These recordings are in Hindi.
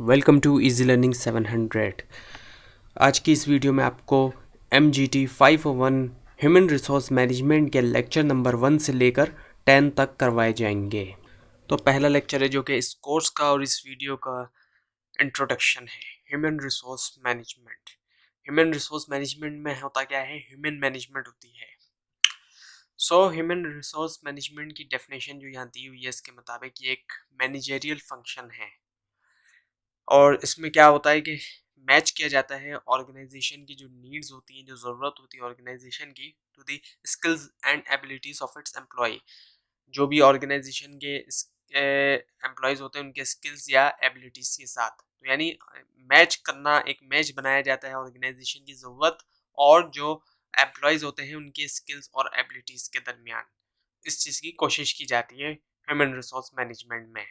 Welcome to easy learning 700। आज की इस वीडियो में आपको MGT 501 ह्यूमन रिसोर्स मैनेजमेंट के लेक्चर नंबर 1 से लेकर 10 तक करवाए जाएंगे। तो पहला लेक्चर है जो कि इस कोर्स का और इस वीडियो का इंट्रोडक्शन है, human resource management. Human resource management में होता क्या है? ह्यूमन मैनेजमेंट होती है। ह्यूमन रिसोर्स मैनेजमेंट की डेफिनेशन जो यहाँ दी हुई है इसके मुताबिक ये एक मैनेजरियल फंक्शन है और इसमें क्या होता है कि मैच किया जाता है ऑर्गेनाइजेशन की जो नीड्स होती हैं, जो ज़रूरत होती है ऑर्गेनाइजेशन की, to the skills and abilities of its employ. जो भी ऑर्गेनाइजेशन के एम्प्लॉयज़ होते हैं उनके स्किल्स या एबिलिटीज़ के साथ, तो यानी मैच करना, एक मैच बनाया जाता है ऑर्गेनाइजेशन की ज़रूरत और जो एम्प्लॉयज़ होते हैं उनके स्किल्स और एबिलिटीज़ के दरमियान। इस चीज़ की कोशिश की जाती है ह्यूमन रिसोर्स मैनेजमेंट में।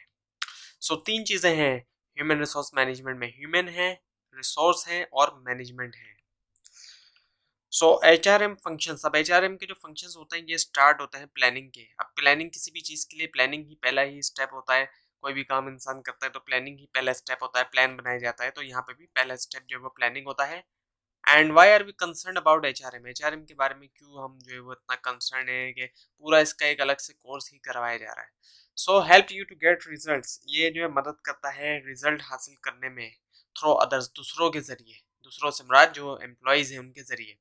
तीन चीज़ें हैं ह्यूमन रिसोर्स मैनेजमेंट में, ह्यूमन है, रिसोर्स है और मैनेजमेंट है। HRM फंक्शंस, अब HRM के जो फंक्शंस होते हैं ये स्टार्ट होते हैं प्लानिंग के। अब प्लानिंग किसी भी चीज़ के लिए प्लानिंग ही पहला ही स्टेप होता है। कोई भी काम इंसान करता है तो प्लानिंग ही पहला स्टेप होता है, प्लान बनाया जाता है। तो यहाँ पे भी पहला स्टेप जो है वो प्लानिंग होता है। And why are we concern about HRM के बारे में क्यों हम जो है वो इतना कंसर्न है कि पूरा इसका एक अलग से कोर्स ही करवाया जा रहा है। Help you to get results, ये जो है मदद करता है रिजल्ट हासिल करने में थ्रू अदर्स, दूसरों के जरिए, दूसरों से मुराद जो एम्प्लॉयज़ हैं उनके जरिए।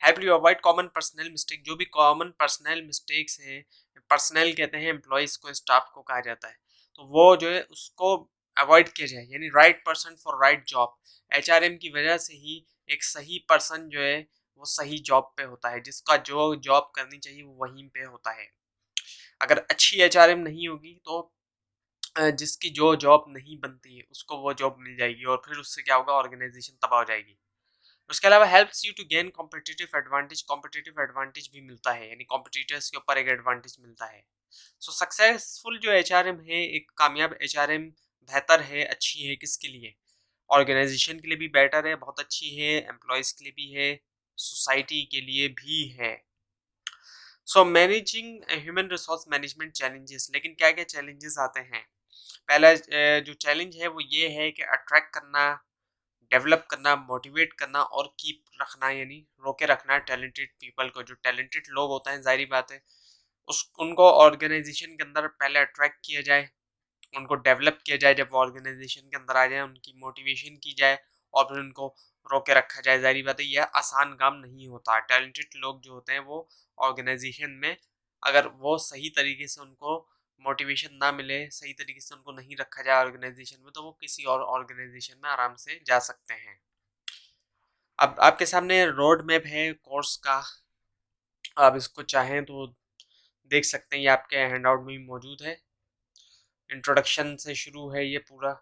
Help you avoid common personal mistake, जो भी कॉमन पर्सनल मिस्टेक्स हैं, पर्सनल कहते हैं एम्प्लॉयज़ को, स्टाफ को कहा जाता है, तो वो जो है उसको अवॉइड किया जाए, यानी right person for right job. HRM की वजह से ही एक सही पर्सन जो है वो सही जॉब पे होता है, जिसका जो जॉब करनी चाहिए वो वहीं पे होता है। अगर अच्छी HRM नहीं होगी तो जिसकी जो जॉब नहीं बनती है उसको वो जॉब मिल जाएगी और फिर उससे क्या होगा, ऑर्गेनाइजेशन तबाह हो जाएगी। उसके अलावा helps you to gain competitive advantage, competitive advantage भी मिलता है, यानी कॉम्पिटिटर्स के ऊपर एक एडवांटेज मिलता है। सक्सेसफुल जो HRM है, एक कामयाब HRM बेहतर है, अच्छी है किसके लिए? ऑर्गेनाइजेशन के लिए भी बेटर है, बहुत अच्छी है, एम्प्लॉयज़ के लिए भी है, सोसाइटी के लिए भी है। Managing human resource management challenges, लेकिन क्या क्या चैलेंजेस आते हैं? पहला जो चैलेंज है वो ये है कि अट्रैक्ट करना, डेवलप करना, मोटिवेट करना और कीप रखना, यानी रोके रखना टैलेंटेड पीपल को। जो टैलेंटेड लोग होते हैं, जाहिर बात है उनको ऑर्गेनाइजेशन के अंदर पहले अट्रैक्ट किया जाए, उनको डेवलप किया जाए, जब वो ऑर्गेनाइजेशन के अंदर आ जाए उनकी मोटिवेशन की जाए और फिर उनको रोके रखा जाए। जाहिर बात है यह आसान काम नहीं होता। टैलेंटेड लोग जो होते हैं वो ऑर्गेनाइजेशन में, अगर वो सही तरीके से उनको मोटिवेशन ना मिले, सही तरीके से उनको नहीं रखा जाए ऑर्गेनाइजेशन में, तो वो किसी और ऑर्गेनाइजेशन में आराम से जा सकते हैं। अब आपके सामने रोड मैप है कोर्स का, आप इसको चाहें तो देख सकते हैं, ये आपके हैंडआउट में भी मौजूद है। इंट्रोडक्शन से शुरू है ये पूरा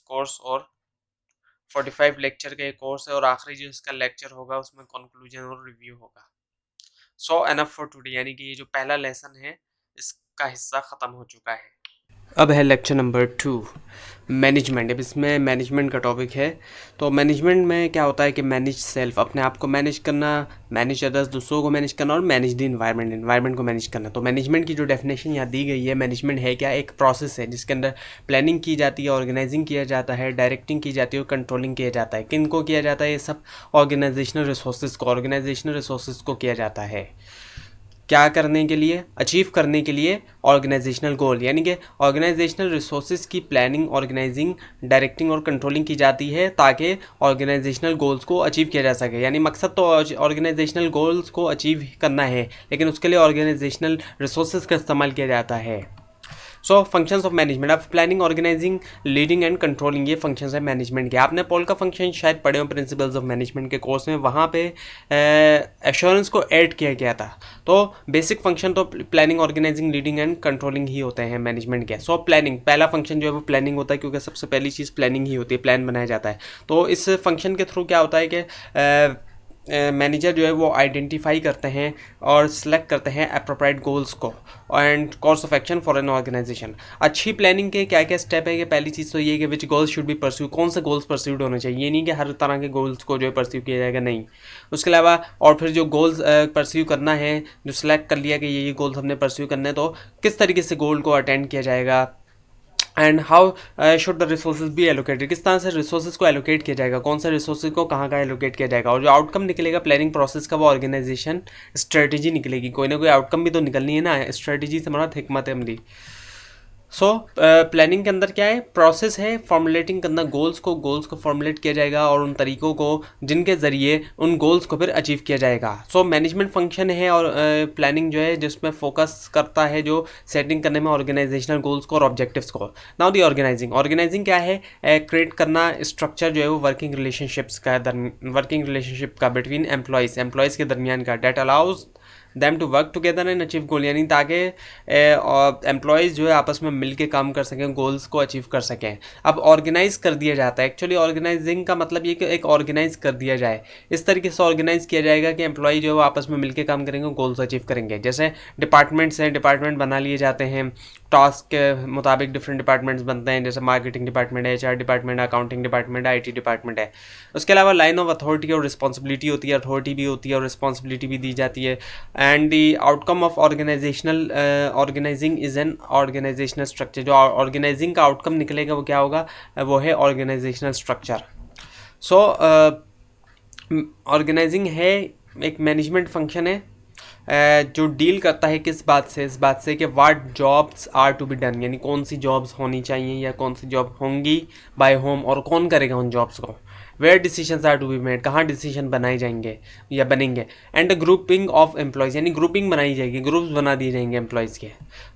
कोर्स और 45 लेक्चर का ये कोर्स है और आखिरी जो इसका लेक्चर होगा उसमें कंक्लूजन और रिव्यू होगा। एनफ फॉर टुडे, यानी कि ये जो पहला लेसन है इसका हिस्सा ख़त्म हो चुका है। अब है लेक्चर नंबर 2, मैनेजमेंट। अब इसमें मैनेजमेंट का टॉपिक है। तो मैनेजमेंट में क्या होता है कि मैनेज सेल्फ, अपने आप को मैनेज करना, मैनेज अदर्स, दूसरों को मैनेज करना और मैनेज द इन्वायरमेंट, इन्वायरमेंट को मैनेज करना। तो मैनेजमेंट की जो डेफिनेशन यहाँ दी गई है, मैनेजमेंट है क्या? एक प्रोसेस है जिसके अंदर प्लानिंग की जाती है, ऑर्गेनाइजिंग किया जाता है, डायरेक्टिंग की जाती है और कंट्रोलिंग किया जाता है। किन को किया जाता है? ये सब ऑर्गेनाइजेशनल रिसोर्सेज को किया जाता है। क्या करने के लिए? अचीव करने के लिए ऑर्गेनाइजेशनल गोल, यानी कि ऑर्गेनाइजेशनल रिसोर्सेज की प्लानिंग, ऑर्गेनाइजिंग, डायरेक्टिंग और कंट्रोलिंग की जाती है ताकि ऑर्गेनाइजेशनल गोल्स को अचीव किया जा सके। यानी मकसद तो ऑर्गेनाइजेशनल गोल्स को अचीव करना है, लेकिन उसके लिए ऑर्गेनाइजेशनल रिसोर्सेज का इस्तेमाल किया जाता है। फंक्शंस ऑफ मैनेजमेंट, अब planning, organizing, leading and controlling, ये फंक्शंस है मैनेजमेंट के। आपने पोल का फंक्शन शायद पढ़े हो प्रिंसिपल्स ऑफ मैनेजमेंट के कोर्स में, वहाँ पे एश्योरेंस को ऐड किया गया था। तो बेसिक फंक्शन तो planning, organizing, leading and controlling ही होते हैं मैनेजमेंट के। प्लानिंग, पहला फंक्शन जो है वो प्लानिंग होता है, क्योंकि सबसे पहली चीज़ प्लानिंग ही होती है, प्लान बनाया जाता है। तो इस फंक्शन के थ्रू क्या होता है कि मैनेजर जो है वो आइडेंटिफाई करते हैं और सिलेक्ट करते हैं अप्रोप्रिएट गोल्स को and course of action for an organization. अच्छी प्लानिंग के क्या क्या स्टेप है कि पहली चीज़ तो ये कि विच गोल्स शुड बी परस्यू, कौन से गोल्स परस्यूड होने चाहिए। ये नहीं कि हर तरह के गोल्स को जो है परस्यू किया जाएगा, नहीं। उसके अलावा और फिर जो गोल्स परस्यू करना है, जो सिलेक्ट कर लिया कि ये गोल्स हमने परस्यू करने हैं, तो किस तरीके से गोल को अटेंड किया जाएगा, and how should the resources B allocated, किस तरह से रिसोर्सेज को एलोकेट किया जाएगा, कौन सा रिसोर्सेज को कहाँ कहाँ एलोकेट किया जाएगा, और जो आउटकम निकलेगा प्लानिंग प्रोसेस का वो ऑर्गेनाइजेशन स्ट्रेटेजी निकलेगी, कोई ना कोई आउटकम भी तो निकलनी है ना, स्ट्रेटेजी से हमारा हिकमत अमली। सो प्लानिंग के अंदर क्या है, प्रोसेस है फॉर्मुलेटिंग करना गोल्स को फॉर्मुलेट किया जाएगा और उन तरीकों को जिनके ज़रिए उन गोल्स को फिर अचीव किया जाएगा। सो मैनेजमेंट फंक्शन है और प्लानिंग जो है जिसमें फोकस करता है जो सेटिंग करने में ऑर्गेनाइजेशनल गोल्स को और ऑब्जेक्टिव्स को। नाउ दी ऑर्गेनाइजिंग क्या है, क्रिएट करना स्ट्रक्चर जो है वो वर्किंग रिलेशनशिप का बिटवीन एम्प्लॉयज़ के दरमियान का, that allows them to work together and achieve goal, यानी ताकि एम्प्लॉयज़ जो है आपस में मिल के काम कर सकें, गोल्स को अचीव कर सकें। अब ऑर्गेनाइज कर दिया जाता है, एक्चुअली ऑर्गेनाइजिंग का मतलब ये कि एक ऑर्गेनाइज कर दिया जाए, इस तरीके से ऑर्गेनाइज किया जाएगा कि एम्प्लॉय जो है वो आपस में मिल के काम करेंगे, गोल्स अचीव करेंगे। जैसे डिपार्टमेंट्स हैं, डिपार्टमेंट बना लिए जाते हैं, टास्क के मुताबिक डिफरेंट डिपार्टमेंट्स बनते हैं, जैसे मार्केटिंग डिपार्टमेंट है, HR department, accounting department, IT department है। उसके अलावा लाइन ऑफ अथॉरिटी और रिस्पॉन्सिबिलिटी होती है, अथॉरिटी भी होती है और रिस्पॉन्सिबिलिटी भी दी जाती है। And the outcome of organizing is an organizational structure, जो ऑर्गेनाइजिंग का आउटकम निकलेगा वो क्या होगा, वो है ऑर्गेनाइजेशनल स्ट्रक्चर। सो ऑर्गेनाइजिंग है एक मैनेजमेंट फंक्शन है जो डील करता है किस बात से, इस बात से कि what jobs are to be done, यानी कौन सी जॉब्स होनी चाहिए या कौन सी जॉब होंगी बाय होम और कौन करेगा उन जॉब्स को। Where decisions are to be made, कहाँ डिसीजन बनाए जाएंगे या बनेंगे। एंड ग्रुपिंग ऑफ एम्प्लॉयज़, यानी ग्रुपिंग बनाई जाएगी, ग्रुप्स बना दिए जाएंगे एम्प्लॉयज़ के।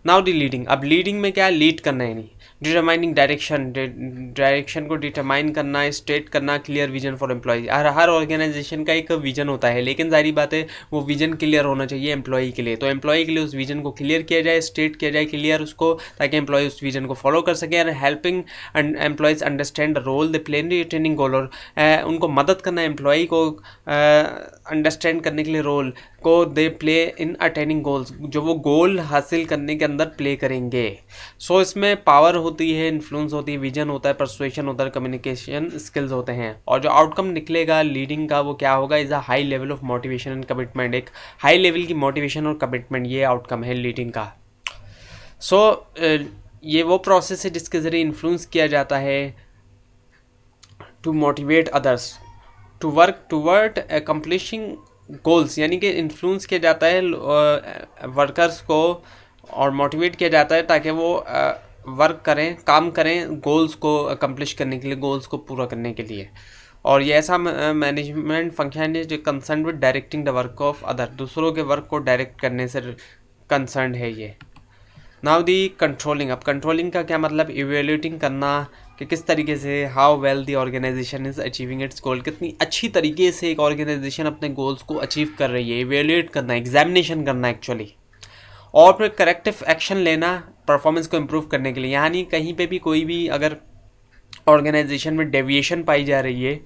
नाउ दी लीडिंग, अब लीडिंग में क्या है, लीड करना है, नहीं डिटरमाइनिंग डायरेक्शन को डिटरमाइन करना, स्टेट करना, क्लियर विजन फॉर एम्प्लॉयज। हर ऑर्गेनाइजेशन का एक विजन होता है, लेकिन सारी बात है वो विजन क्लियर होना चाहिए एम्प्लॉय के लिए, तो एम्प्लॉय के लिए उस विजन को क्लियर किया जाए, स्टेट किया जाए क्लियर उसको, ताकि एम्प्लॉय उस विजन को फॉलो कर सके। और helping employees understand the role they play in retaining goal, और उनको मदद करना एम्प्लॉय को अंडरस्टैंड करने के लिए रोल को दे प्ले इन अटेनिंग गोल्स, जो वो गोल हासिल करने के अंदर प्ले करेंगे। सो इसमें पावर होती है, इन्फ्लुएंस होती है, विजन होता है, परसुएशन होता है, कम्युनिकेशन स्किल्स होते हैं, और जो आउटकम निकलेगा लीडिंग का वो क्या होगा, is a high level of motivation and commitment, एक हाई लेवल की मोटिवेशन और कमिटमेंट, ये आउटकम है लीडिंग का। सो ये वो प्रोसेस है जिसके ज़रिए इन्फ्लुएंस किया जाता है to motivate others to work toward accomplishing goals, यानी कि इन्फ्लुएंस किया जाता है वर्कर्स को और मोटिवेट किया जाता है ताकि वो वर्क करें, काम करें गोल्स को अकम्प्लिश करने के लिए, गोल्स को पूरा करने के लिए। और ये ऐसा मैनेजमेंट फंक्शन है जो concern with directing the work of other, दूसरों के वर्क को डायरेक्ट करने से कंसर्न है ये। नाउ दी कंट्रोलिंग, अब कंट्रोलिंग का क्या मतलब, इवेल्यूटिंग करना कि किस तरीके से how well the organization is achieving its goal, कितनी अच्छी तरीके से एक ऑर्गेनाइजेशन अपने गोल्स को अचीव कर रही है, इवेल्यूएट करना, एग्जामिनेशन करना एक्चुअली। और फिर करेक्टिव एक्शन लेना परफॉर्मेंस को इम्प्रूव करने के लिए, यानी कहीं पे भी कोई भी अगर ऑर्गेनाइजेशन में डेविएशन पाई जा रही है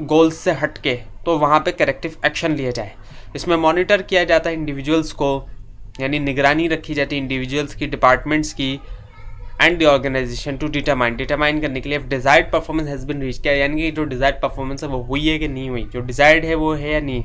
गोल्स से हट के, तो वहाँ पे करेक्टिव एक्शन लिया जाए। इसमें मॉनिटर किया जाता है इंडिविजुअल्स को, यानी निगरानी रखी जाती है इंडिविजुअल्स की, डिपार्टमेंट्स की, and the organization to determine करने के लिए desired performance has been reach किया, यानी कि जो डिजायर्ड परफॉर्मेंस है वो हुई है कि नहीं हुई, जो डिजायर्ड है वो है या नहीं।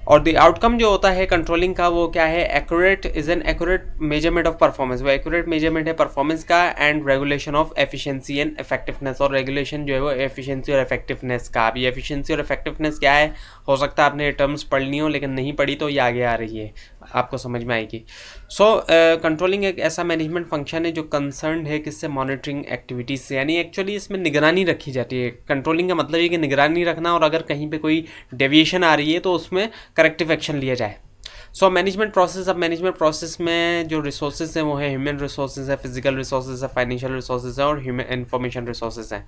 और द आउटकम जो होता है कंट्रोलिंग का वो क्या है, accurate is an accurate measurement of performance, वो एक्यूरेट मेजरमेंट है परफॉर्मेंस का, and regulation of efficiency and effectiveness, और रेगुलेशन जो है वो एफिशिएंसी और इफेक्टिवनेस का। अभी एफिशिएंसी और इफेक्टिवनेस क्या है, हो सकता है आपने टर्म्स पढ़ ली हो लेकिन नहीं पढ़ी, तो ये आगे आ रही है, आपको समझ में आएगी। सो कंट्रोलिंग एक ऐसा मैनेजमेंट फंक्शन है जो कंसर्न है किससे, मॉनिटरिंग एक्टिविटीज़ से, यानी एक्चुअली इसमें निगरानी रखी जाती है। कंट्रोलिंग का मतलब ये कि निगरानी रखना, और अगर कहीं पे कोई डेविएशन आ रही है तो उसमें करेक्टिव एक्शन लिया जाए। सो मैनेजमेंट प्रोसेस, अब मैनेजमेंट प्रोसेस में जो रिसोर्सेज हैं वो है ह्यूमन रिसोर्सेज है, फिजिकल रिसोर्सेज है, फाइनेंशियल रिसोर्सेज है, और ह्यूमन इन्फॉर्मेशन रिसोर्सेज हैं।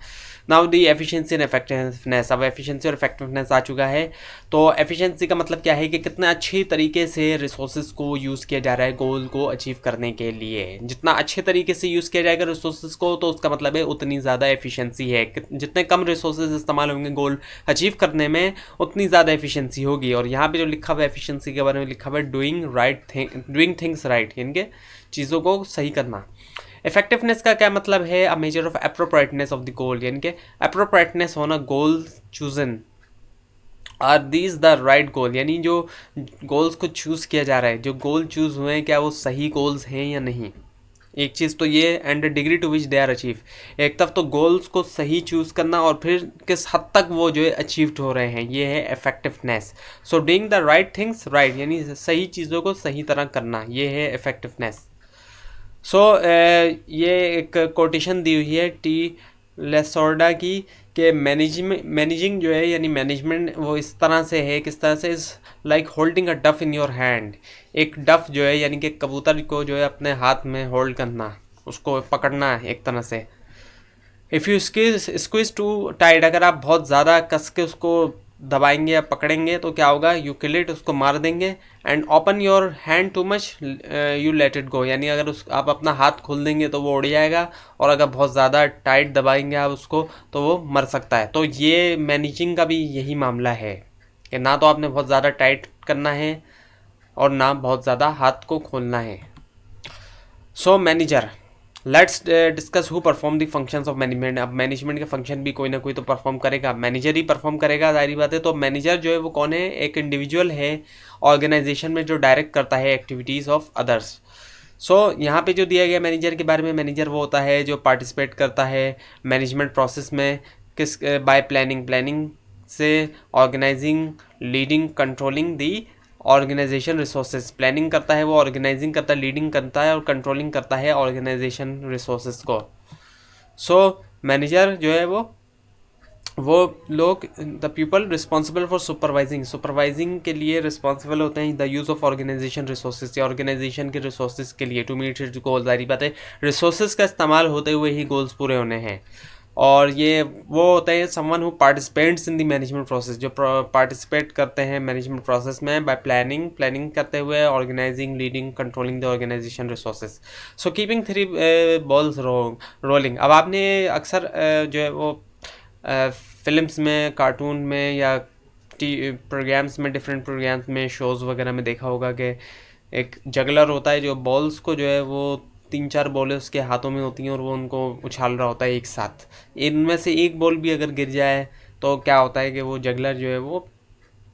Now the efficiency and effectiveness, अब एफिशिएंसी और इफेक्टिवनेस आ चुका है। तो एफिशिएंसी का मतलब क्या है कि कितना अच्छी तरीके से रिसोर्सेज को यूज़ किया जा रहा है गोल को अचीव करने के लिए। जितना अच्छे तरीके से यूज़ किया जाएगा रिसोर्सेज को, तो उसका मतलब है उतनी ज़्यादा एफिशिएंसी है। जितने कम रिसोर्सेज इस्तेमाल होंगे गोल अचीव करने में, उतनी ज़्यादा एफिशिएंसी होगी। और यहाँ पे जो लिखा हुआ है एफिशिएंसी के बारे में, लिखा हुआ है डूइंग थिंग्स राइट, यानी कि चीज़ों को सही करना। इफेक्टिवनेस का क्या मतलब है, a measure of appropriateness of the goal, यानी कि अप्रोप्रिएटनेस होना, goal chosen, are these the right goal, यानी जो गोल्स को चूज़ किया जा रहा है, जो गोल चूज़ हुए हैं क्या वो सही गोल्स हैं या नहीं। एक चीज़ तो ये and the degree to which they are achieve, एक तरफ तो गोल्स को सही चूज़ करना और फिर किस हद तक वो जो है अचीव्ड हो रहे हैं, ये है effectiveness. So doing the right things right, यानी सही चीज़ों को सही तरह करना, ये है इफेक्टिवनेस। सो ये एक कोटेशन दी हुई है टी लेसोर्डा की कि मैनेजिंग जो है यानी मैनेजमेंट वो इस तरह से है, किस तरह से, इज़ लाइक होल्डिंग अ डफ इन योर हैंड। एक डफ जो है यानी कि कबूतर को जो है अपने हाथ में होल्ड करना, उसको पकड़ना है एक तरह से। If you squeeze too tight, अगर आप बहुत ज़्यादा कस के उसको दबाएंगे या पकड़ेंगे तो क्या होगा, यू किल इट, उसको मार देंगे। And open your hand too much, you let it go, यानी अगर उस आप अपना हाथ खोल देंगे तो वो उड़ जाएगा, और अगर बहुत ज़्यादा टाइट दबाएंगे आप उसको तो वो मर सकता है। तो ये मैनेजिंग का भी यही मामला है कि ना तो आपने बहुत ज़्यादा टाइट करना है और ना बहुत ज़्यादा हाथ को खोलना है। So manager, let's discuss who perform the functions of management. अब मैनेजमेंट के फंक्शन भी कोई ना कोई तो परफॉर्म करेगा, मैनेजर ही परफॉर्म करेगा, जाहिर बात है। तो मैनेजर जो है वो कौन है, एक इंडिविजुअल है ऑर्गेनाइजेशन में जो डायरेक्ट करता है एक्टिविटीज़ ऑफ अदर्स। सो यहाँ पे जो दिया गया मैनेजर के बारे में, मैनेजर वो होता है जो पार्टिसिपेट करता है मैनेजमेंट प्रोसेस में, किस बाय प्लानिंग से, ऑर्गेनाइजिंग, लीडिंग, कंट्रोलिंग दी ऑर्गेनाइजेशन रिसोर्सेज। प्लानिंग करता है वो, ऑर्गेनाइजिंग करता है, लीडिंग करता है और कंट्रोलिंग करता है ऑर्गेनाइजेशन रिसोर्सेज को। सो मैनेजर जो है वो लोग, the people responsible for supervising के लिए रिस्पॉन्सिबल होते हैं the use of organization resources, या ऑर्गेनाइजेशन के रिसोर्सेज के लिए, टू मीट इट्स गोल। जारी बात है रिसोर्सेज का इस्तेमाल होते हुए ही गोल्स पूरे होने हैं। और ये वो होते हैं someone who participates in the management process, जो पार्टिसिपेट करते हैं मैनेजमेंट प्रोसेस में बाय प्लानिंग करते हुए, organizing, leading, controlling the organization resources. So keeping three balls rolling. अब आपने अक्सर जो है वो फिल्म्स में, कार्टून में, या प्रोग्राम्स में, डिफरेंट प्रोग्राम्स में, शोज़ वगैरह में देखा होगा कि एक जगलर होता है जो बॉल्स को जो है वो 3-4 बॉलें उसके हाथों में होती हैं और वो उनको उछाल रहा होता है एक साथ। इनमें से एक बॉल भी अगर गिर जाए तो क्या होता है कि वो जगलर जो है वो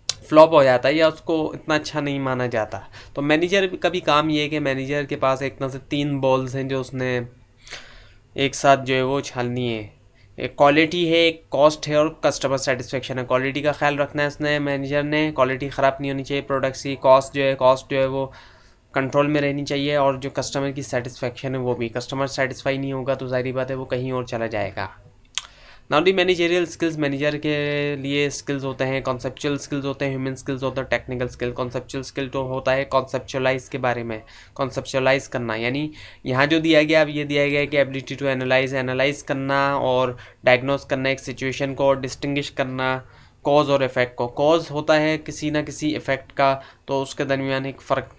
फ्लॉप हो जाता है या उसको इतना अच्छा नहीं माना जाता। तो मैनेजर का भी काम ये है कि मैनेजर के पास एक तरह से 3 बॉल्स हैं जो उसने एक साथ जो है वो उछालनी है। एक क्वालिटी है, एक कॉस्ट है और कस्टमर सेटिस्फेक्शन है। क्वालिटी का ख्याल रखना है उसने, मैनेजर ने, क्वालिटी ख़राब नहीं होनी चाहिए प्रोडक्ट्स की। कॉस्ट जो है वो कंट्रोल में रहनी चाहिए, और जो कस्टमर की सेटिस्फेक्शन है वो भी, कस्टमर सेटिस्फाई नहीं होगा तो जाहिर बात है वो कहीं और चला जाएगा। Now the managerial skills, manager के लिए स्किल्स होते हैं, कॉन्सेप्चुअल स्किल्स होते हैं, ह्यूमन स्किल्स होता है, टेक्निकल स्किल। कॉन्सेप्चुअल स्किल तो होता है कॉन्सेप्चुअलाइज के बारे में, कॉन्सेप्चुअलाइज करना, यानी यहाँ जो दिया गया, अब ये दिया गया है कि एबिलिटी टू एनालाइज करना और डायग्नोस करना एक सिचुएशन को, और डिस्टिंग्विश करना कॉज और इफेक्ट को। कॉज होता है किसी ना किसी इफेक्ट का, तो उसके दरमियान एक फ़र्क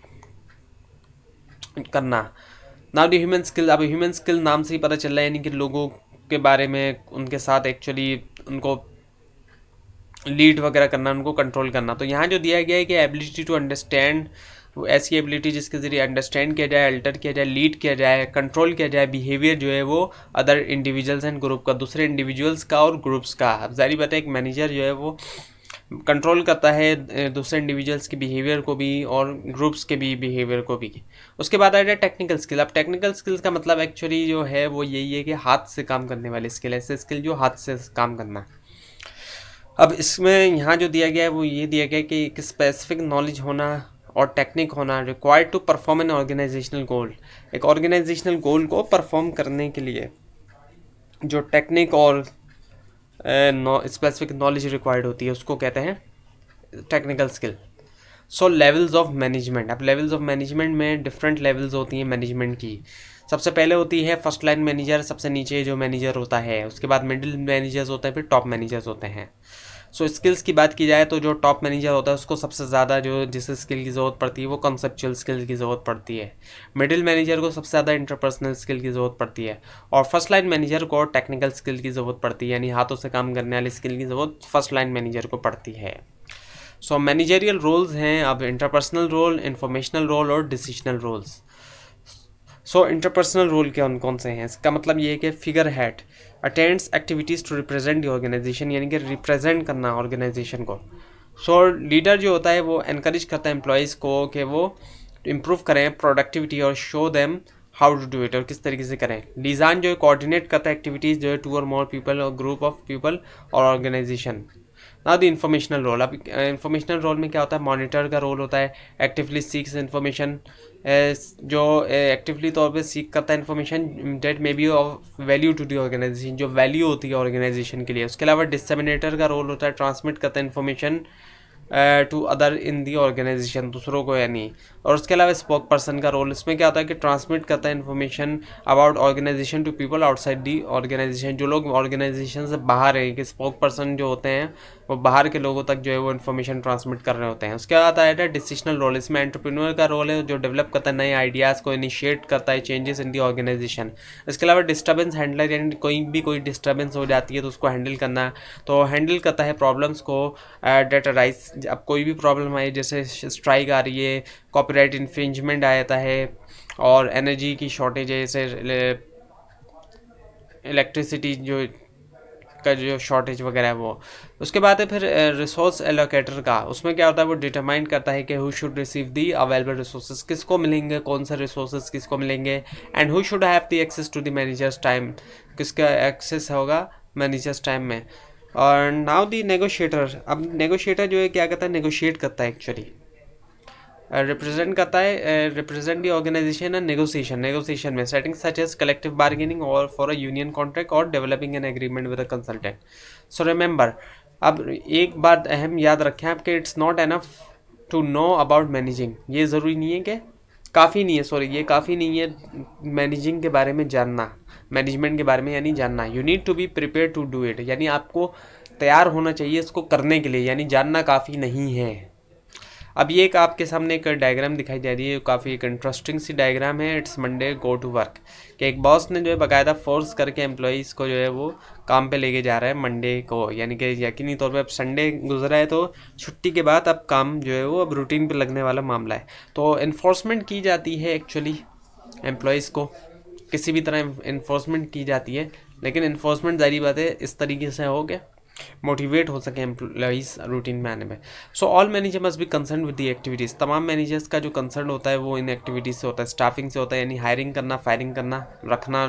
करना। नाउ दी ह्यूमन स्किल, अब ह्यूमन स्किल नाम से ही पता चल रहा है, यानी कि लोगों के बारे में, उनके साथ एक्चुअली उनको लीड वगैरह करना, उनको कंट्रोल करना। तो यहाँ जो दिया गया है कि एबिलिटी टू अंडरस्टैंड, वो ऐसी एबिलिटी जिसके ज़रिए अंडरस्टैंड किया जाए, अल्टर किया जाए, लीड किया जाए, कंट्रोल किया जाए बिहेवियर जो है वो अदर इंडिविजुअल्स एंड ग्रुप का, दूसरे इंडिविजुअल्स का और ग्रुप्स का। अब जारी बात है एक मैनेजर जो है वो कंट्रोल करता है दूसरे इंडिविजुअल्स के बिहेवियर को भी और ग्रुप्स के भी बिहेवियर को भी। उसके बाद आ जाए टेक्निकल स्किल। अब टेक्निकल स्किल्स का मतलब एक्चुअली जो है वो यही है कि हाथ से काम करने वाले स्किल, ऐसे स्किल जो हाथ से काम करना। अब इसमें यहाँ जो दिया गया है वो ये दिया गया है कि एक स्पेसिफिक नॉलेज होना और टेक्निक होना required to perform an organizational goal. एक ऑर्गेनाइजेशनल गोल को परफॉर्म करने के लिए जो टेक्निक और स्पेसिफिक नॉलेज रिक्वायर्ड होती है उसको कहते हैं technical skill. So levels of management. अब लेवल्स ऑफ मैनेजमेंट में डिफरेंट लेवल्स होती हैं मैनेजमेंट की। सबसे पहले होती है फर्स्ट लाइन मैनेजर, सबसे नीचे जो मैनेजर होता है, उसके बाद मिडिल मैनेजर्स होते हैं, फिर टॉप मैनेजर्स होते हैं। सो स्किल्स की बात की जाए तो जो टॉप मैनेजर होता है उसको सबसे ज़्यादा जो जिस स्किल की ज़रूरत पड़ती है वो कॉन्सेप्चुअल स्किल की ज़रूरत पड़ती है। मिडिल मैनेजर को सबसे ज़्यादा इंटरपर्सनल स्किल की ज़रूरत पड़ती है, और फर्स्ट लाइन मैनेजर को टेक्निकल स्किल की ज़रूरत पड़ती है, यानी हाथों से काम करने वाली स्किल की ज़रूरत फर्स्ट लाइन मैनेजर को पड़ती है। सो मैनेजरियल रोल्स हैं अब इंटरपर्सनल रोल, इंफॉर्मेशनल रोल और decisional roles. So interpersonal role कौन कौन से हैं, इसका मतलब ये है कि figurehead attends activities to represent the organisation, यानी कि रिप्रेजेंट करना ऑर्गेनाइजेशन को। सो लीडर जो होता है वो एनकरेज करता है एम्प्लॉयज़ को कि वो इम्प्रूव करें प्रोडक्टिविटी और show them how to do it, और किस तरीके से करें। लिजान जो है कोऑर्डिनेट करता है एक्टिविटीज़ जो है टू और मोर पीपल और ग्रुप ऑफ पीपल और ऑर्गेनाइजेशन। ना द इन्फॉर्मेशनल रोल, अब इन्फॉर्मेशनल रोल में क्या होता है, मॉनिटर का रोल होता है, एक्टिवली सीक्स इन्फॉर्मेशन, जो एक्टिवली तौर पे सीख करता है information that may be of value to the organization, जो वैल्यू होती है ऑर्गेनाइजेशन के लिए। उसके अलावा डिसेमिनेटर का रोल होता है, ट्रांसमिट करता है information to other in the organization, दूसरों को यानी। और उसके अलावा स्पोक पर्सन का रोल इसमें क्या होता है कि ट्रांसमिट करता है information about organization to people outside the organization, जो लोग ऑर्गेनाइजेशन से बाहर हैं, कि स्पोक पर्सन जो होते हैं वो बाहर के लोगों तक जो है वो इन्फॉर्मेशन ट्रांसमिट कर रहे होते हैं। उसके बाद आया था डिसीजनल रोल, इसमें एंटरप्रेन्योर का रोल है, जो डेवलप करता है नए आइडियाज़ को, इनिशिएट करता है चेंजेस इन दी ऑर्गेनाइजेशन। इसके अलावा डिस्टर्बेंस हैंडलर, यानी कोई डिस्टर्बेंस हो जाती है तो उसको हैंडल करना, तो हैंडल करता है प्रॉब्लम्स को डेट अराइज। अब कोई भी प्रॉब्लम आई, जैसे स्ट्राइक आ रही है, कॉपीराइट इन्फ्रिंजमेंट आता है, और एनर्जी की शॉर्टेज है, जैसे इलेक्ट्रिसिटी जो का जो शॉर्टेज वगैरह है वो। उसके बाद है फिर रिसोर्स एलोकेटर का, उसमें क्या होता है वो डिटरमाइन करता है कि who should receive the available resources, किसको मिलेंगे कौन से रिसोर्सेज किसको मिलेंगे, and who should have the access to the manager's time, किसका एक्सेस होगा मैनेजर्स टाइम में। और नाउ दी नेगोशिएटर, अब नेगोशिएटर जो है क्या करता है, नेगोशिएट करता है एक्चुअली, रिप्रेजेंट करता है, represent the organization and negotiation में setting such as collective bargaining और फॉर अ यूनियन कॉन्ट्रैक्ट और developing an agreement with a consultant. So remember, अब एक बात अहम याद रखें आपके, it's not enough to know about managing, ये ज़रूरी नहीं है कि काफ़ी नहीं है, सॉरी ये काफ़ी नहीं है मैनेजिंग के बारे में जानना, मैनेजमेंट के बारे में यानी जानना। You need to be prepare to do it, यानी आपको तैयार होना चाहिए इसको करने के लिए, यानी जानना काफ़ी नहीं है। अब ये एक आपके सामने एक डायग्राम दिखाई दे रही है, काफ़ी एक इंटरेस्टिंग सी डायग्राम है। It's Monday go to work, कि एक बॉस ने जो है बाकायदा फोर्स करके एम्प्लॉयज़ को जो है वो काम पे लेके जा रहा है मंडे को, यानी कि यकीनी तौर पे अब संडे गुजरा है तो छुट्टी के बाद अब काम जो है वो अब रूटीन पे लगने वाला मामला है। तो इन्फोर्समेंट की जाती है एक्चुअली एम्प्लॉयज़ को, किसी भी तरह इन्फोर्समेंट की जाती है, लेकिन इन्फोर्समेंट ज़ाहिर बात है इस तरीके से हो गया मोटिवेट हो सके एम्प्लॉइज रूटीन में आने में। So all manager must be concern with the activities, तमाम मैनेजर्स का जो कंसर्न होता है वो इन एक्टिविटीज़ से होता है, स्टाफिंग से होता है, यानी हायरिंग करना, फायरिंग करना, रखना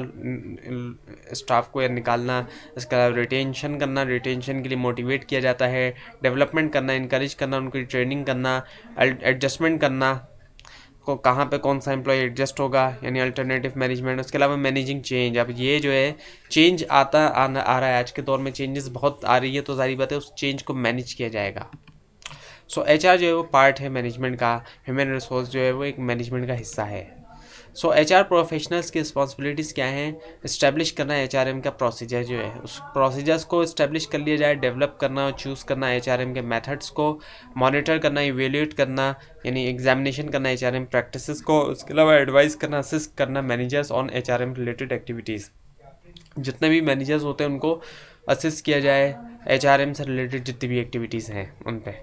स्टाफ को या निकालना, इसके अलावा रिटेंशन करना, रिटेंशन के लिए मोटिवेट किया जाता है, डेवलपमेंट करना, इंकरेज करना, उनकी ट्रेनिंग करना, एडजस्टमेंट करना को कहाँ पे कौन सा एम्प्लॉय एडजस्ट होगा, यानी अल्टरनेटिव मैनेजमेंट। उसके अलावा मैनेजिंग चेंज, अब ये जो है चेंज आ रहा है आज के दौर में, चेंजेस बहुत आ रही है, तो सारी बात है उस चेंज को मैनेज किया जाएगा। सो एचआर जो है वो पार्ट है मैनेजमेंट का, ह्यूमन रिसोर्स जो है वो एक मैनेजमेंट का हिस्सा है। सो एचआर प्रोफेशनल्स की रिस्पॉन्सिबिलिटीज़ क्या हैं, इस्टेब्लिश करना एचआरएम का प्रोसीजर जो है उस प्रोसीजर्स को इस्टेब्लिश कर लिया जाए, डेवलप करना और चूज़ करना एचआरएम के मेथड्स को, मॉनिटर करना, इवेल्यूएट करना यानी एग्जामिनेशन करना एचआरएम प्रैक्टिसेस को, उसके अलावा एडवाइस करना, असिस्ट करना managers on HRM related activities, जितने भी मैनेजर्स होते हैं उनको असिस्ट किया जाए एचआरएम से रिलेटेड जितनी भी एक्टिविटीज़ हैं उन पर।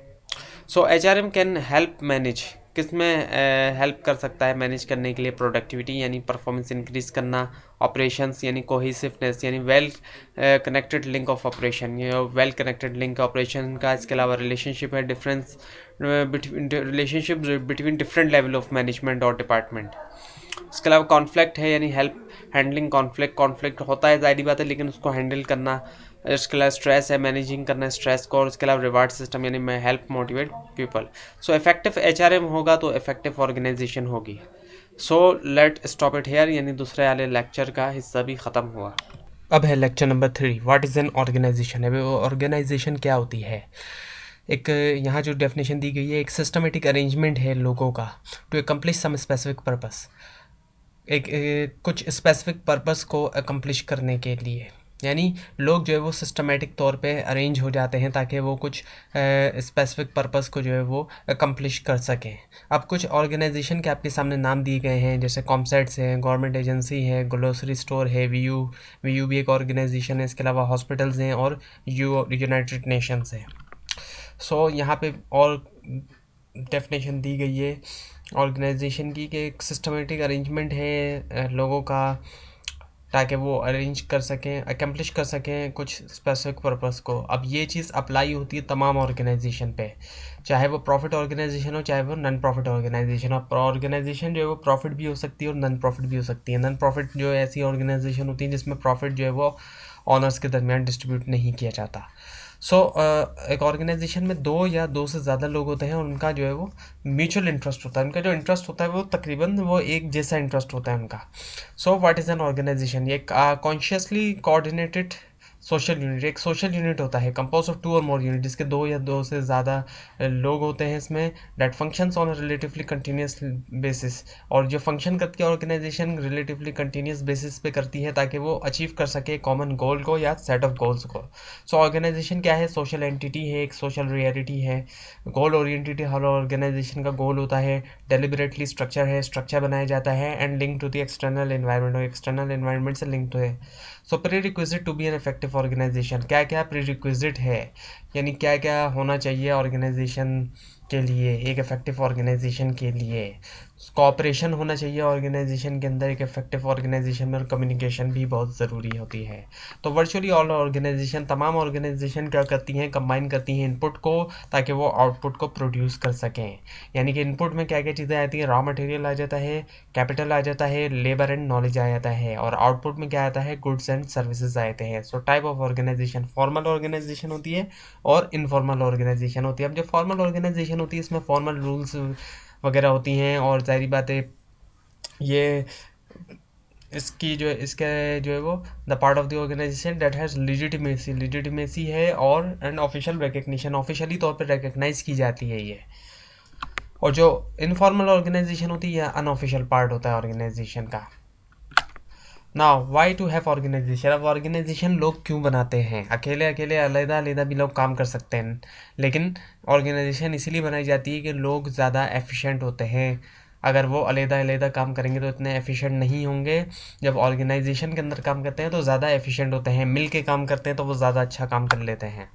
सो एचआरएम कैन हेल्प मैनेज, किस में हेल्प कर सकता है मैनेज करने के लिए, प्रोडक्टिविटी यानी परफॉर्मेंस इंक्रीज़ करना, ऑपरेशंस यानी कोहेसिवनेस यानी well connected link of operation, ये वेल कनेक्टेड लिंक ऑपरेशन का। इसके अलावा रिलेशनशिप है, difference relationship between different level of management और डिपार्टमेंट। इसके अलावा कॉन्फ्लिक्ट है, यानी हेल्प हैंडलिंग कॉन्फ्लिक्ट होता है ज़ाहिर बात है, लेकिन उसको हैंडल करना। इसके अलावा स्ट्रेस है, मैनेजिंग करना स्ट्रेस को, और इसके अलावा रिवार्ड सिस्टम यानी मैं help motivate people. So effective HRM होगा तो इफेक्टिव ऑर्गेनाइजेशन होगी। So let stop it here, यानी दूसरे वाले लेक्चर का हिस्सा भी ख़त्म हुआ। अब है lecture number 3, what is an organization. है वो ऑर्गेनाइजेशन क्या होती है। एक यहाँ जो डेफिनेशन दी गई है, एक सिस्टमेटिक अरेंजमेंट है लोगों का to accomplish some specific purpose, एक कुछ स्पेसिफिक पर्पस को अकम्प्लिश करने के लिए, यानी लोग जो है वो सिस्टमेटिक तौर पे अरेंज हो जाते हैं ताकि वो कुछ स्पेसिफिक पर्पस को जो है वो अकम्प्लिश कर सकें। अब कुछ ऑर्गेनाइजेशन के आपके सामने नाम दिए गए हैं, जैसे कॉमसेट्स है, गवर्नमेंट एजेंसी है, ग्लोसरी स्टोर है, वीयू भी एक ऑर्गेनाइजेशन है, इसके अलावा हॉस्पिटल्स हैं और यूनाइटेड नेशंस हैं। सो यहाँ पे और डेफिनेशन दी गई है ऑर्गेनाइजेशन की कि एक सिस्टमेटिक अरेंजमेंट है लोगों का ताकि वो अरेंज कर सकें, अकम्प्लिश कर सकें कुछ स्पेसिफिक पर्पस को। अब ये चीज़ अप्लाई होती है तमाम ऑर्गेनाइजेशन पे, चाहे वो प्रॉफिट ऑर्गेनाइजेशन हो चाहे वो नॉन प्रॉफिट ऑर्गेनाइजेशन हो। ऑर्गेनाइजेशन जो है वो प्रॉफिट भी हो सकती है और नॉन प्रॉफिट भी हो सकती है। नॉन प्रॉफिट जो है ऐसी ऑर्गेनाइजेशन होती है जिसमें प्रॉफिट जो है वो ऑनर्स के दरमियान डिस्ट्रीब्यूट नहीं किया जाता। एक ऑर्गेनाइजेशन में दो या दो से ज़्यादा लोग होते हैं और उनका जो है वो म्यूचुअल इंटरेस्ट होता है। उनका जो इंटरेस्ट होता है वो तकरीबन वो एक जैसा इंटरेस्ट होता है उनका। What is an organization? ये कॉन्शियसली कोऑर्डिनेटेड सोशल यूनिट, एक सोशल यूनिट होता है कंपोज ऑफ टू और मोर यूनिट, जिसके दो या दो से ज़्यादा लोग होते हैं इसमें, that functions on relatively continuous basis. और जो फंक्शन करती है ऑर्गेनाइजेशन रिलेटिवली कंटिन्यूस बेसिस पे करती है ताकि वो अचीव कर सके कॉमन गोल को या सेट ऑफ गोल्स को। ऑर्गेनाइजेशन क्या है? सोशल एंटिटी है, एक सोशल रियलिटी है। गोल ओरिएंटेड हर ऑर्गेनाइजेशन का गोल होता है, डेलिबरेटली स्ट्रक्चर है, स्ट्रक्चर बनाया जाता है and link to the external environment, और एक्सटर्नल एनवायरनमेंट से लिंक है। Prerequisite to be an effective organization, क्या क्या प्री रिक्विजिट है, यानी क्या क्या होना चाहिए ऑर्गेनाइजेशन के लिए, एक इफेक्टिव ऑर्गेनाइजेशन के लिए। कोऑपरेशन होना चाहिए ऑर्गेनाइजेशन के अंदर एक इफेक्टिव ऑर्गेनाइजेशन में, और कम्युनिकेशन भी बहुत ज़रूरी होती है। तो वर्चुअली ऑल ऑर्गेनाइजेशन, तमाम ऑर्गेनाइजेशन क्या करती हैं, कंबाइन करती हैं इनपुट को ताकि वो आउटपुट को प्रोड्यूस कर सकें। यानी कि इनपुट में क्या क्या चीज़ें आती हैं? रॉ मटेरियल आ जाता है, कैपिटल आ जाता है, लेबर एंड नॉलेज आ जाता है, और आउटपुट में क्या आता है? गुड्स एंड सर्विसेज आते हैं। Type of organization, formal organization होती है और इनफॉर्मल ऑर्गेनाइजेशन होती है। अब जो फॉर्मल ऑर्गेनाइजेशन होती है इसमें फॉर्मल रूल्स वगैरह होती हैं, और जाहिर बात है ये इसकी जो इसके जो है वो the part of the organization that has legitimacy, legitimacy है, और एंड ऑफिशियल रिकग्निशन, ऑफिशियली तौर पे रिकग्नाइज की जाती है ये। और जो इनफॉर्मल ऑर्गेनाइजेशन होती है अनऑफिशियल पार्ट होता है ऑर्गेनाइजेशन का। Now why to have organization? अब ऑर्गेनाइजेशन लोग क्यों बनाते हैं? अकेले अकेले अलग अलग भी लोग काम कर सकते हैं, लेकिन ऑर्गेनाइजेशन इसीलिए बनाई जाती है कि लोग ज़्यादा एफिशिएंट होते हैं। अगर वो अलग काम करेंगे तो इतने एफिशिएंट नहीं होंगे। जब ऑर्गेनाइजेशन के अंदर काम करते हैं तो ज़्यादा एफिशिएंट होते हैं, मिल के काम करते हैं तो वो ज़्यादा अच्छा काम कर लेते हैं।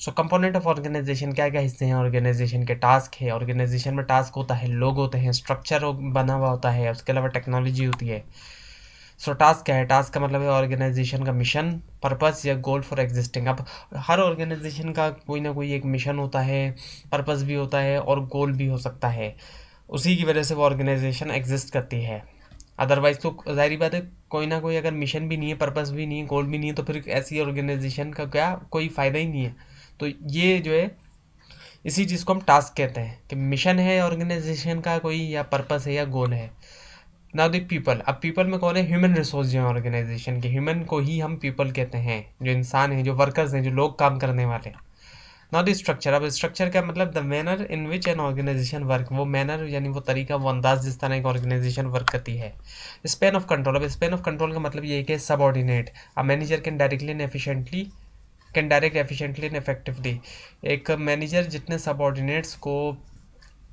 कंपोनेंट ऑफ ऑर्गेनाइजेशन, क्या क्या हिस्से हैं ऑर्गेनाइजेशन के? टास्क है, ऑर्गेनाइजेशन में टास्क होता है, लोग होते हैं, स्ट्रक्चर बना हुआ होता है, उसके अलावा टेक्नोलॉजी होती है। टास्क क्या है? टास्क का मतलब है ऑर्गेनाइजेशन का मिशन, पर्पस या गोल फॉर एग्जिस्टिंग। अब हर ऑर्गेनाइजेशन का कोई ना कोई एक मिशन होता है, पर्पस भी होता है और गोल भी हो सकता है। उसी की वजह से वो ऑर्गेनाइजेशन एग्जिस्ट करती है। अदरवाइज तो जाहिर बात है कोई ना कोई अगर मिशन भी नहीं है, पर्पस भी नहीं है, गोल भी नहीं है, तो फिर ऐसी ऑर्गेनाइजेशन का क्या कोई फ़ायदा ही नहीं है। तो ये जो है इसी चीज़ को हम टास्क कहते हैं कि मिशन है ऑर्गेनाइजेशन का कोई, या पर्पस है या गोल है। नाउ द पीपल, अब पीपल में कौन है? ह्यूमन रिसोर्स जो है ऑर्गेनाइजेशन के, ह्यूमन को ही हम पीपल कहते हैं, जो इंसान हैं, जो वर्कर्स हैं, जो लोग काम करने वाले। नाउ द स्ट्रक्चर, अब स्ट्रक्चर का मतलब the manner in which an organization work, वो मैनर यानी वो तरीका, वो अंदाज जिस तरह एक ऑर्गेनाइजेशन वर्क करती है। स्पेन ऑफ कंट्रोल, अब स्पेन ऑफ कंट्रोल का मतलब ये है कि subordinate, a manager can directly and efficiently, can direct efficiently and effectively, एक मैनेजर जितने सबऑर्डिनेट्स को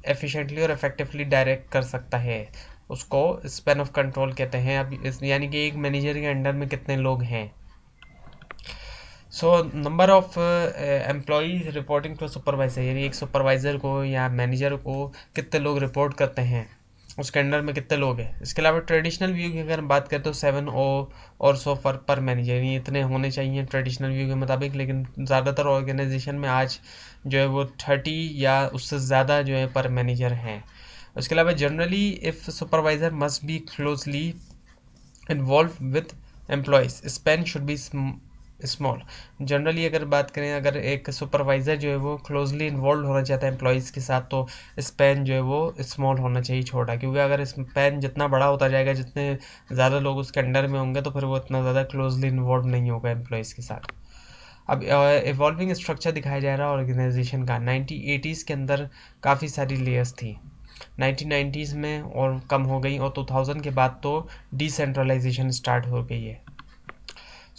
एफिशिएंटली और इफेक्टिवली डायरेक्ट कर सकता है उसको स्पेन ऑफ कंट्रोल कहते हैं। अब यानी कि एक मैनेजर के अंडर में कितने लोग हैं। Number of employees reporting to supervisor, यानी एक सुपरवाइज़र को या मैनेजर को कितने लोग रिपोर्ट करते हैं, उसके अंडर में कितने लोग हैं। इसके अलावा ट्रेडिशनल व्यू की अगर बात करें तो 7 और सो पर मैनेजर, यानी इतने होने चाहिए ट्रेडिशनल व्यू के मुताबिक, लेकिन ज़्यादातर ऑर्गेनाइजेशन में आज जो है वो 30 या उससे ज़्यादा जो है पर मैनेजर हैं। उसके अलावा generally if supervisor must be closely involve with employees, Spain should be small. Generally अगर बात करें, अगर एक सुपरवाइज़र जो है वो क्लोजली इन्वॉल्व होना चाहता है एम्प्लॉयज़ के साथ, तो स्पेन जो है वो स्मॉल होना चाहिए, छोटा, क्योंकि अगर स्पेन जितना बड़ा होता जाएगा, जितने ज़्यादा लोग उसके अंडर में होंगे, तो फिर वो इतना ज़्यादा क्लोजली इन्वॉल्व नहीं होगा एम्प्लॉयज़ के साथ। अब इवॉल्विंग स्ट्रक्चर दिखाया जा रहा है ऑर्गेनाइजेशन का। 1980s के अंदर काफ़ी सारी लेयर्स थी, 1990s में और कम हो गई, और 2000 के बाद तो डिसेंट्रलाइजेशन स्टार्ट हो गई है।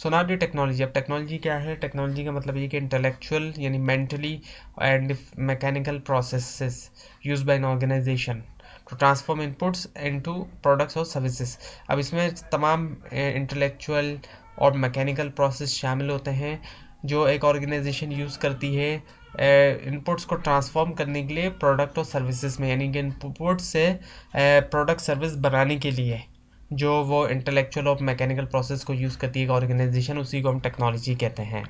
नाउ दी टेक्नोलॉजी, अब टेक्नोलॉजी क्या है? टेक्नोलॉजी का मतलब ये कि इंटेलेक्चुअल यानी mentally and mechanical processes use by an organization to transform inputs into products और सर्विसेज। अब इसमें तमाम इंटेलेक्चुअल और मैकेनिकल प्रोसेस शामिल होते हैं जो एक ऑर्गेनाइजेशन यूज़ करती है इनपुट्स को ट्रांसफॉर्म करने के लिए प्रोडक्ट और सर्विसेज में, यानी कि इनपुट से प्रोडक्ट सर्विस बनाने के लिए जो वो इंटेलेक्चुअल और मैकेनिकल प्रोसेस को यूज़ करती है ऑर्गेनाइजेशन, उसी को हम टेक्नोलॉजी कहते हैं।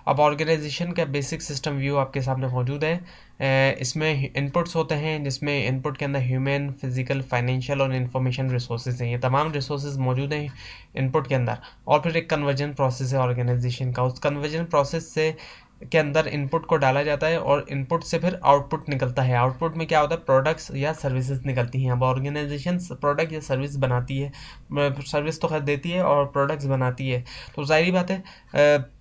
अब ऑर्गेनाइजेशन का बेसिक सिस्टम व्यू आपके सामने मौजूद है। इसमें इनपुट्स होते हैं, जिसमें इनपुट के अंदर ह्यूमन, फिजिकल, फाइनेंशियल और इंफॉर्मेशन रिसोर्सेज हैं। ये तमाम रिसोर्सेज मौजूद हैं इनपुट के अंदर। और फिर एक कन्वर्जन प्रोसेस है ऑर्गेनाइजेशन का। उस कन्वर्जन प्रोसेस से के अंदर इनपुट को डाला जाता है और इनपुट से फिर आउटपुट निकलता है। आउटपुट में क्या होता है, प्रोडक्ट्स या सर्विसेज निकलती हैं। अब ऑर्गेनाइजेशन प्रोडक्ट या सर्विस बनाती है, सर्विस तो खैर देती है और प्रोडक्ट्स बनाती है, तो जाहिर बात है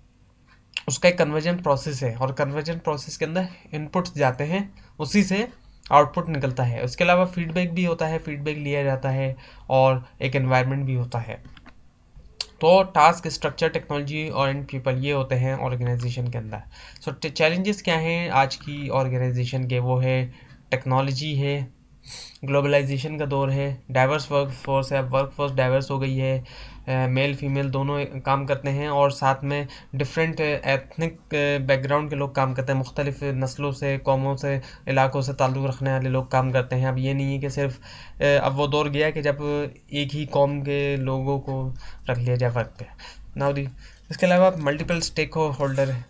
उसका एक कन्वर्जन प्रोसेस है और कन्वर्जन प्रोसेस के अंदर इनपुट्स जाते हैं, उसी से आउटपुट निकलता है। उसके अलावा फीडबैक भी होता है, फीडबैक लिया जाता है और एक एनवायरनमेंट भी होता है। तो टास्क, स्ट्रक्चर, टेक्नोलॉजी और एंड पीपल, ये होते हैं ऑर्गेनाइजेशन के अंदर। सो चैलेंजेस क्या हैं आज की ऑर्गेनाइजेशन के? वो है टेक्नोलॉजी है, ग्लोबलाइजेशन का दौर है, डाइवर्स वर्क फोर्स है, वर्क फोर्स डाइवर्स हो गई है, मेल फीमेल दोनों काम करते हैं और साथ में डिफरेंट एथनिक बैकग्राउंड के लोग काम करते हैं, मुख्तलिफ नस्लों से, कौमों से, इलाकों से ताल्लुक़ रखने वाले लोग काम करते हैं। अब ये नहीं है कि सिर्फ अब वो दौर गया कि जब एक ही कौम के लोगों को रख लिया जाए वर्क पे। नाउ दी इसके अलावा मल्टीपल स्टेक होल्डर है,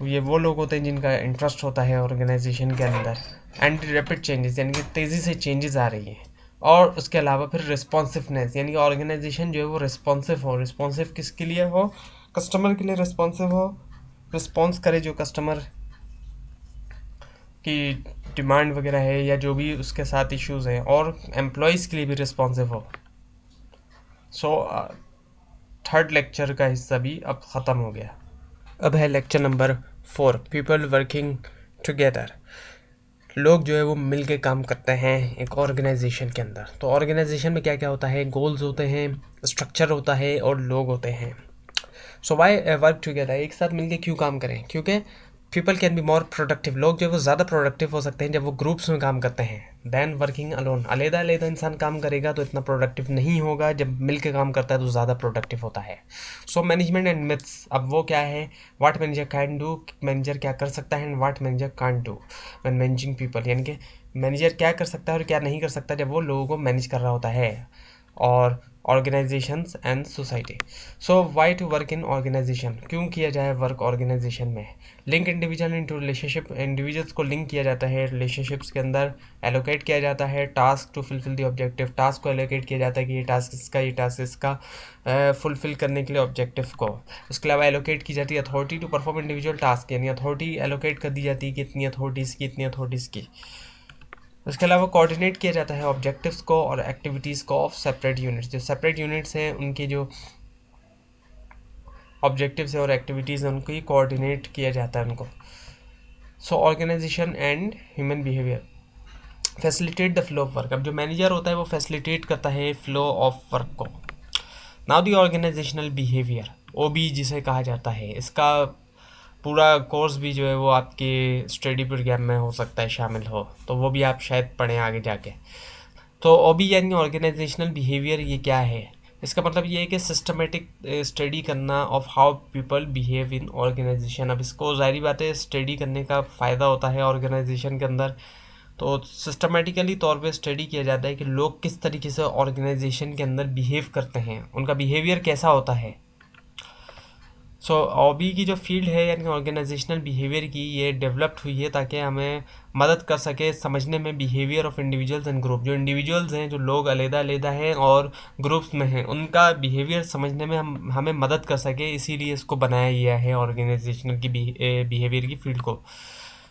ये वो लोग होते हैं जिनका इंटरेस्ट होता है ऑर्गेनाइजेशन के अंदर। एंड रैपिड चेंजेस, यानी कि तेज़ी से चेंजेस आ रही हैं। और उसके अलावा फिर रिस्पॉन्सिवनेस, यानी कि ऑर्गेनाइजेशन जो है वो रिस्पॉन्सिव हो। रिस्पॉन्सिव किसके लिए हो? कस्टमर के लिए रिस्पॉन्सिव हो, रिस्पॉन्स करे जो कस्टमर की डिमांड वगैरह है या जो भी उसके साथ इश्यूज़ हैं, और एम्प्लॉयज़ के लिए भी रिस्पॉन्सिव हो। सो थर्ड लेक्चर का हिस्सा भी अब ख़त्म हो गया। अब है lecture number 4, people working together. लोग जो है वो मिल के काम करते हैं एक ऑर्गेनाइजेशन के अंदर। तो ऑर्गेनाइजेशन में क्या क्या होता है? गोल्स होते हैं, स्ट्रक्चर होता है और लोग होते हैं। सो वाई वर्क टुगेदर, एक साथ मिलके क्यों काम करें? क्योंकि people can be more productive, लोग जो है वो ज़्यादा प्रोडक्टिव हो सकते हैं जब वो ग्रुप्स में काम करते हैं दैन वर्किंग अलोन। अलग अलग इंसान काम करेगा तो इतना प्रोडक्टिव नहीं होगा, जब मिल के काम करता है तो ज़्यादा प्रोडक्टिव होता है। सो मैनेजमेंट एंड मिथ्स, अब वो क्या है? What manager can do, manager क्या कर सकता है, and what manager can't do when managing people, यानी कि मैनेजर क्या कर सकता है और क्या नहीं कर सकता जब वो लोगों को मैनेज कर रहा होता है। और organizations and society. So why to work in organization, क्यों किया जाए वर्क ऑर्गेनाइजेशन में? Link individual into relationship, individuals को लिंक किया जाता है रिलेशनशिप्स के अंदर। एलोकेट किया जाता है task to fulfil the objective, task को एलोकेट किया जाता है कि ये टास्क इसका, ये टास्क इसका, फुलफिल करने के लिए ऑब्जेक्टिव को। उसके अलावा एलोकेट की जाती है authority to perform individual task, यानी अथॉरिटी एलोकेट कर दी जाती है कि इतनी अथॉरिटीज़ की, इतनी अथॉरिटीज़ की। उसके अलावा कोऑर्डिनेट किया जाता है ऑब्जेक्टिव्स को और एक्टिविटीज़ को ऑफ सेपरेट यूनिट्स। जो सेपरेट यूनिट्स हैं उनके जो ऑब्जेक्टिव्स हैं और एक्टिविटीज़ हैं उनको ही कोऑर्डिनेट किया जाता है उनको। So organization and human behaviour, facilitate the flow of work. अब जो मैनेजर होता है वो फैसिलिटेट करता है फ्लो ऑफ वर्क को। Now the organizational behaviour, OB जिसे कहा जाता है, इसका पूरा कोर्स भी जो है वो आपके स्टडी प्रोग्राम में हो सकता है शामिल हो, तो वो भी आप शायद पढ़ें आगे जाके। तो OB यानी ऑर्गेनाइजेशनल बिहेवियर, ये क्या है? इसका मतलब ये है कि सिस्टमेटिक स्टडी करना of how people behave in organization. अब इसको ज़ाहिर बात है स्टडी करने का फ़ायदा होता है ऑर्गेनाइजेशन के अंदर, तो सिस्टमेटिकली तौर पे स्टडी किया जाता है कि लोग किस तरीके से ऑर्गेनाइजेशन के अंदर बिहेव करते हैं, उनका बिहेवियर कैसा होता है। सो OB की जो फील्ड है यानी ऑर्गेनाइजेशनल बिहेवियर की, ये डेवलप्ड हुई है ताकि हमें मदद कर सके समझने में behaviour of individuals and group. जो इंडिविजुअल्स हैं, जो लोग अलग-अलग हैं और ग्रुप्स में हैं, उनका बिहेवियर समझने में हमें मदद कर सके, इसीलिए इसको बनाया गया है ऑर्गेनाइजेशनल की बिहेवियर की फील्ड को।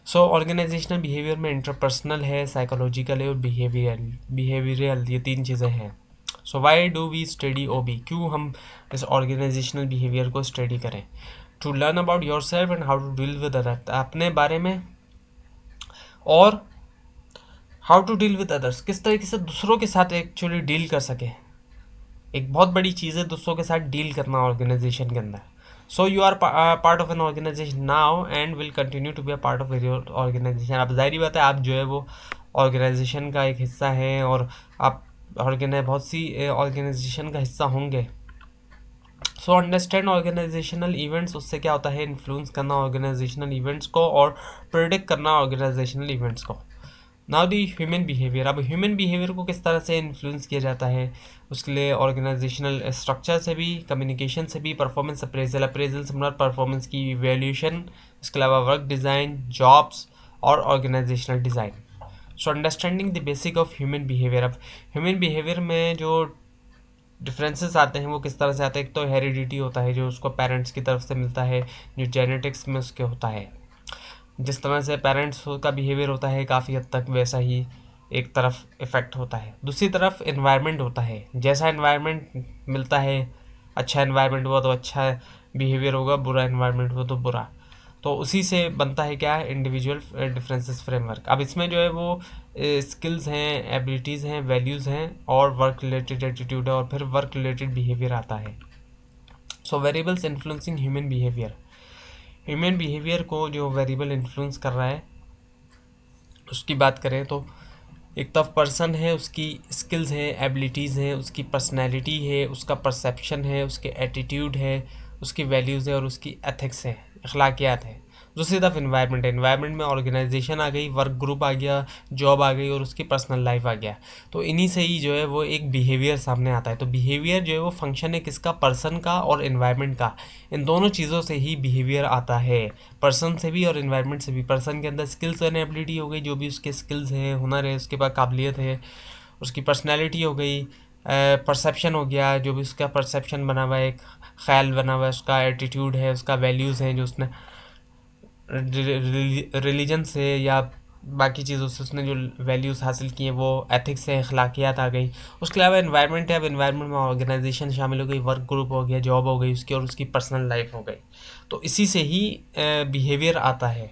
सो ऑर्गेनाइजेशनल बिहेवियर में इंटरपर्सनल है, साइकोलॉजिकल है और बिहेवियरल, ये 3 चीज़ें हैं। So why do we study OB, क्यों हम इस ऑर्गेनाइजेशनल बिहेवियर को स्टडी करें? To learn about yourself and how to deal with other, अपने बारे में, और how to deal with others, किस तरीके से दूसरों के साथ एक्चुअली डील कर सके। एक बहुत बड़ी चीज़ है दूसरों के साथ डील करना ऑर्गेनाइजेशन के अंदर। So you are part of an organization now and will continue to be a part of your organization. अब जाहिर बात है आप जो है वो ऑर्गेनाइजेशन का एक हिस्सा है और आप बहुत सी ऑर्गेनाइजेशन का हिस्सा होंगे। सो अंडरस्टैंड ऑर्गेनाइजेशनल इवेंट्स, उससे क्या होता है? इन्फ्लुएंस करना ऑर्गेनाइजेशनल इवेंट्स को और प्रेडिक्ट करना ऑर्गेनाइजेशनल इवेंट्स को। नाउ दी ह्यूमन बिहेवियर। अब ह्यूमन बिहेवियर को किस तरह से इन्फ्लुएंस किया जाता है, उसके लिए ऑर्गेनाइजेशनल स्ट्रक्चर से भी, कम्युनिकेशन से भी, परफॉर्मेंस अप्रेजल, अप्रेजल से मतलब परफॉर्मेंस की इवैल्यूएशन, इसके अलावा वर्क डिज़ाइन, जॉब्स और organizational design. So understanding the basic of human behaviour. अब ह्यूमन बिहेवियर में जो डिफरेंसेस आते हैं वो किस तरह से आते हैं, एक तो हेरिडिटी होता है जो उसको पेरेंट्स की तरफ से मिलता है, जो जेनेटिक्स में उसके होता है, जिस तरह से पेरेंट्स का बिहेवियर होता है काफ़ी हद तक वैसा ही एक तरफ इफ़ेक्ट होता है। दूसरी तरफ एनवायरनमेंट होता है, जैसा एनवायरनमेंट मिलता है, अच्छा एनवायरनमेंट हुआ तो अच्छा बिहेवियर होगा, बुरा एनवायरनमेंट हुआ तो बुरा। तो उसी से बनता है क्या, इंडिविजुअल डिफरेंसेस फ्रेमवर्क। अब इसमें जो है वो स्किल्स हैं, एबिलिटीज़ हैं, वैल्यूज़ हैं और वर्क रिलेटेड एटीट्यूड है और फिर वर्क रिलेटेड बिहेवियर आता है। So variables influencing human behaviour. Human behaviour को जो वेरिएबल इन्फ्लुएंस कर रहा है उसकी बात करें तो एक तरफ पर्सन है, उसकी स्किल्स हैं, एबिलिटीज़ हैं, उसकी पर्सनैलिटी है, उसका परसेप्शन है, उसके एटीट्यूड है, उसकी वैल्यूज़ है और उसकी एथिक्स है, अखलाकियात है। दूसरी तरफ इन्वायरमेंट है, इन्वायरमेंट में ऑर्गेनाइजेशन आ गई, वर्क ग्रुप आ गया, जॉब आ गई और उसकी पर्सनल लाइफ आ गया। तो इन्हीं से ही जो है वो एक बिहेवियर सामने आता है। तो बिहेवियर जो है वो फंक्शन है किसका, पर्सन का और इन्वायरमेंट का। इन दोनों चीज़ों से ही बिहेवियर आता है, पर्सन से भी और इन्वायरमेंट से भी। पर्सन के अंदर स्किल्स एंड एबिलिटी हो गई, जो भी उसके स्किल्स हैं, हुनर है, उसके पास काबिलियत है। उसकी पर्सनैलिटी हो गई, परसेप्शन हो गया, जो भी उसका परसेप्शन बना हुआ है, एक ख्याल बना हुआ है, उसका एटीट्यूड है, उसका वैल्यूज़ हैं जो उसने रिलीजन से या बाकी चीज़ों से उसने जो वैल्यूज़ हासिल की हैं, वो एथिक्स से, अखलाकियात आ गई। उसके अलावा एनवायरनमेंट है, अब एनवायरनमेंट में ऑर्गेनाइजेशन शामिल हो गई, वर्क ग्रुप हो गया, जॉब हो गई उसकी और उसकी पर्सनल लाइफ हो गई। तो इसी से ही बिहेवियर आता है।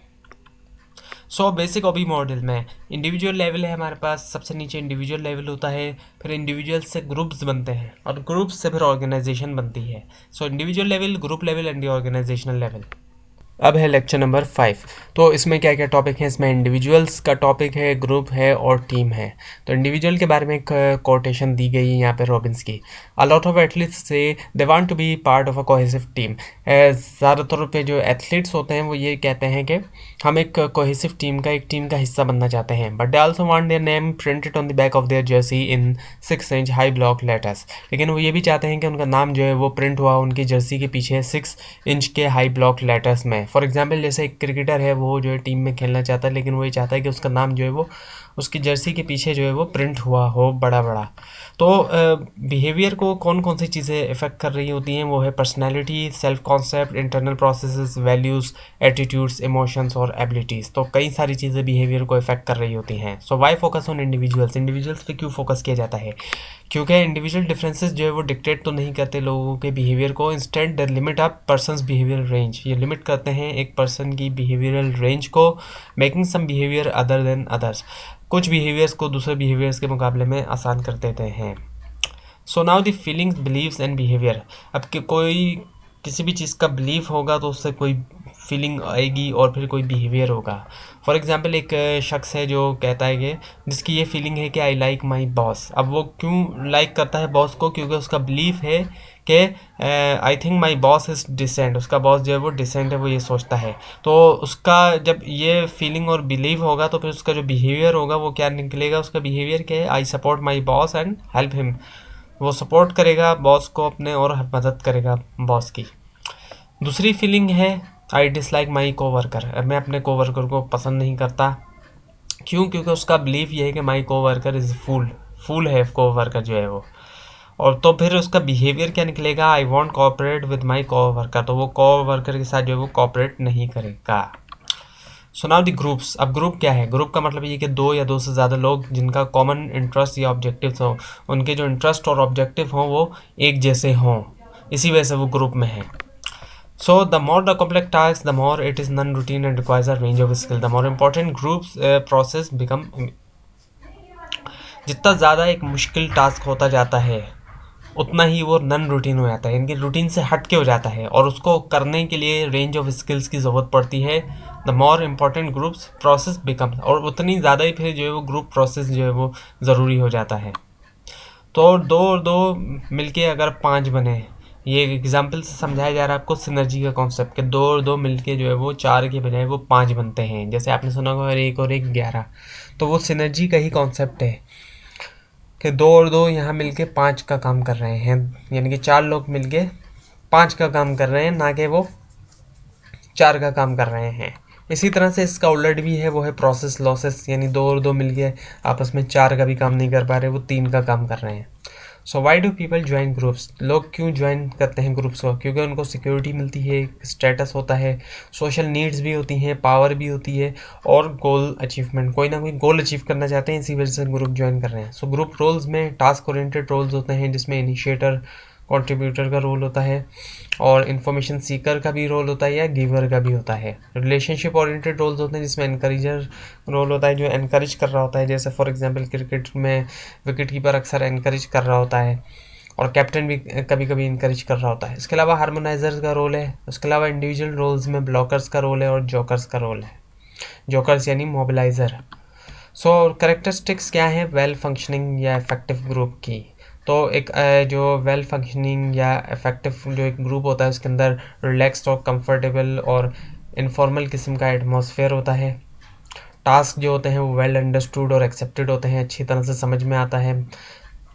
सो बेसिक ऑबी मॉडल में इंडिविजुअल लेवल है हमारे पास, सबसे नीचे इंडिविजुअल लेवल होता है, फिर इंडिविजुअल से ग्रुप्स बनते हैं और ग्रुप्स से फिर ऑर्गेनाइजेशन बनती है। So individual level, group level and organizational level. अब है लेक्चर नंबर 5। तो इसमें क्या क्या टॉपिक हैं, इसमें इंडिविजुअल्स का टॉपिक है, ग्रुप है और टीम है। तो इंडिविजुअल के बारे में एक कोटेशन दी गई है यहाँ पे रॉबिन्स की। A lot of athletes say they want to be part of a cohesive team. ज़्यादातर पे जो एथलीट्स होते हैं वो ये कहते हैं कि हम एक कोहेसिव टीम का, एक टीम का हिस्सा बनना चाहते हैं। But they also want their name printed on the back of their Jersey in 6 inch high block letters. लेकिन वो ये भी चाहते हैं कि उनका नाम जो है वो प्रिंट हुआ उनकी जर्सी के पीछे 6 इंच के हाई ब्लॉक लेटर्स में। फॉर एग्जांपल जैसे एक क्रिकेटर है, वो जो है टीम में खेलना चाहता है, लेकिन वो ये चाहता है कि उसका नाम जो है वो उसकी जर्सी के पीछे जो है वो प्रिंट हुआ हो बड़ा बड़ा। तो बिहेवियर को कौन कौन सी चीज़ें इफ़ेक्ट कर रही होती हैं, वो है personality, self concept, internal processes, values, attitudes, emotions और एबिलिटीज़। तो कई सारी चीज़ें बिहेवियर को इफ़ेक्ट कर रही होती हैं। So why focus on individuals. Individuals पे क्यों फोकस किया जाता है, क्योंकि इंडिविजुअल डिफरेंसेस जो है वो डिक्टेट तो नहीं करते लोगों के बिहेवियर को, instead the limit up persons behaviour range. ये लिमिट करते हैं एक पर्सन की बिहेवियरल रेंज को, making some behaviour other than others. कुछ बिहेवियर्स को दूसरे बिहेवियर्स के मुकाबले में आसान कर देते हैं। So now the feelings, beliefs and behaviour. अब कि कोई किसी भी चीज़ का बिलीव होगा तो उससे कोई फीलिंग आएगी और फिर कोई बिहेवियर होगा। फॉर एग्जांपल एक शख्स है जो कहता है कि जिसकी ये फीलिंग है कि आई लाइक माई बॉस। अब वो क्यों लाइक करता है बॉस को, क्योंकि उसका बिलीफ है कि I think my boss is decent, उसका बॉस जो है वो डिसेंट है, वो ये सोचता है। तो उसका जब ये फीलिंग और बिलीव होगा तो फिर उसका जो बिहेवियर होगा वो क्या निकलेगा, उसका बिहेवियर क्या है, I support my boss and help him. वो सपोर्ट करेगा बॉस को अपने और मदद करेगा बॉस की। दूसरी फीलिंग है आई डिसलाइक माई कोवर्कर। मैं अपने कोवर्कर को पसंद नहीं करता। क्यों, क्योंकि उसका बिलीफ ये है कि माई कोवर्कर इज़ फूल है कोवर्कर जो है वो। और तो फिर उसका बिहेवियर क्या निकलेगा, I want cooperate with my co-worker. तो वो कोवर्कर के साथ जो है वो कोऑपरेट नहीं करेगा। सो नाउ द ग्रुप्स। अब ग्रुप क्या है, ग्रुप का मतलब ये कि दो या दो से ज़्यादा लोग जिनका कॉमन इंटरेस्ट या ऑब्जेक्टिव्स हों, उनके जो इंटरेस्ट और ऑब्जेक्टिव हों वो एक जैसे हों, इसी वजह से वो ग्रुप में है। So the more the complex task, the more it is non-routine and requires a range of skill. The more important groups process become. जितना ज़्यादा एक मुश्किल टास्क होता जाता है उतना ही वो नॉन रूटीन हो जाता है, इनकी रूटीन से हट के हो जाता है और उसको करने के लिए रेंज ऑफ स्किल्स की ज़रूरत पड़ती है। The more important groups process become, और उतनी ज़्यादा ही फिर जो है वो ग्रुप प्रोसेस जो है वो ज़रूरी हो जाता है। तो दो और दो मिलके अगर 5 बने ये एग्जाम्पल से समझाया जा रहा है आपको सिनर्जी का कॉन्सेप्ट, कि दो और दो मिलके जो है वो 4 के बजाय वो 5 बनते हैं। जैसे आपने सुना होगा और एक 11, तो वो सिनर्जी का ही कॉन्सेप्ट है कि 2 और 2 यहाँ मिलके 5 का काम कर रहे हैं, यानी कि 4 लोग मिलके 5 का काम कर रहे हैं, ना कि वो 4 का काम कर रहे हैं। इसी तरह से इसका उलट भी है, वो है प्रोसेस लॉसेस, यानी 2 और 2 मिलके आपस में 4 का भी काम नहीं कर पा रहे, वो 3 का काम कर रहे हैं। So why do people join groups? लोग क्यों ज्वाइन करते हैं ग्रुप्स को? क्योंकि उनको सिक्योरिटी मिलती है, स्टेटस होता है, सोशल नीड्स भी होती हैं, पावर भी होती है, और गोल अचीवमेंट, कोई ना कोई गोल अचीव करना चाहते हैं, इसी वजह से ग्रुप ज्वाइन कर रहे हैं। सो ग्रुप रोल्स में टास्क ओरिएंटेड रोल्स होते हैं, जिसमें इनिशिएटर, कंट्रीब्यूटर का रोल होता है, और इन्फॉर्मेशन सीकर का भी रोल होता है या गिवर का भी होता है। रिलेशनशिप ओरिएंटेड रोल्स होते हैं, जिसमें एनकरेजर रोल होता है, जो एनकरेज कर रहा होता है। जैसे फॉर एग्जांपल क्रिकेट में विकेट कीपर अक्सर एनकरेज कर रहा होता है, और कैप्टन भी कभी कभी इनकरेज कर रहा होता है। इसके अलावा हार्मोनाइजर का रोल है। उसके अलावा इंडिविजुअल रोल्स में ब्लॉकर्स का रोल है और जोकर्स का रोल है। जोकर्स यानी मोबिलाइजर। सो करेक्टरिस्टिक्स क्या है वेल फंक्शनिंग या इफेक्टिव ग्रुप की? तो एक जो वेल फंक्शनिंग या इफेक्टिव जो एक ग्रुप होता है, उसके अंदर रिलैक्स्ड और कंफर्टेबल और इनफॉर्मल किस्म का एटमॉस्फेयर होता है। टास्क जो होते हैं वो वेल अंडरस्टूड और एक्सेप्टेड होते हैं, अच्छी तरह से समझ में आता है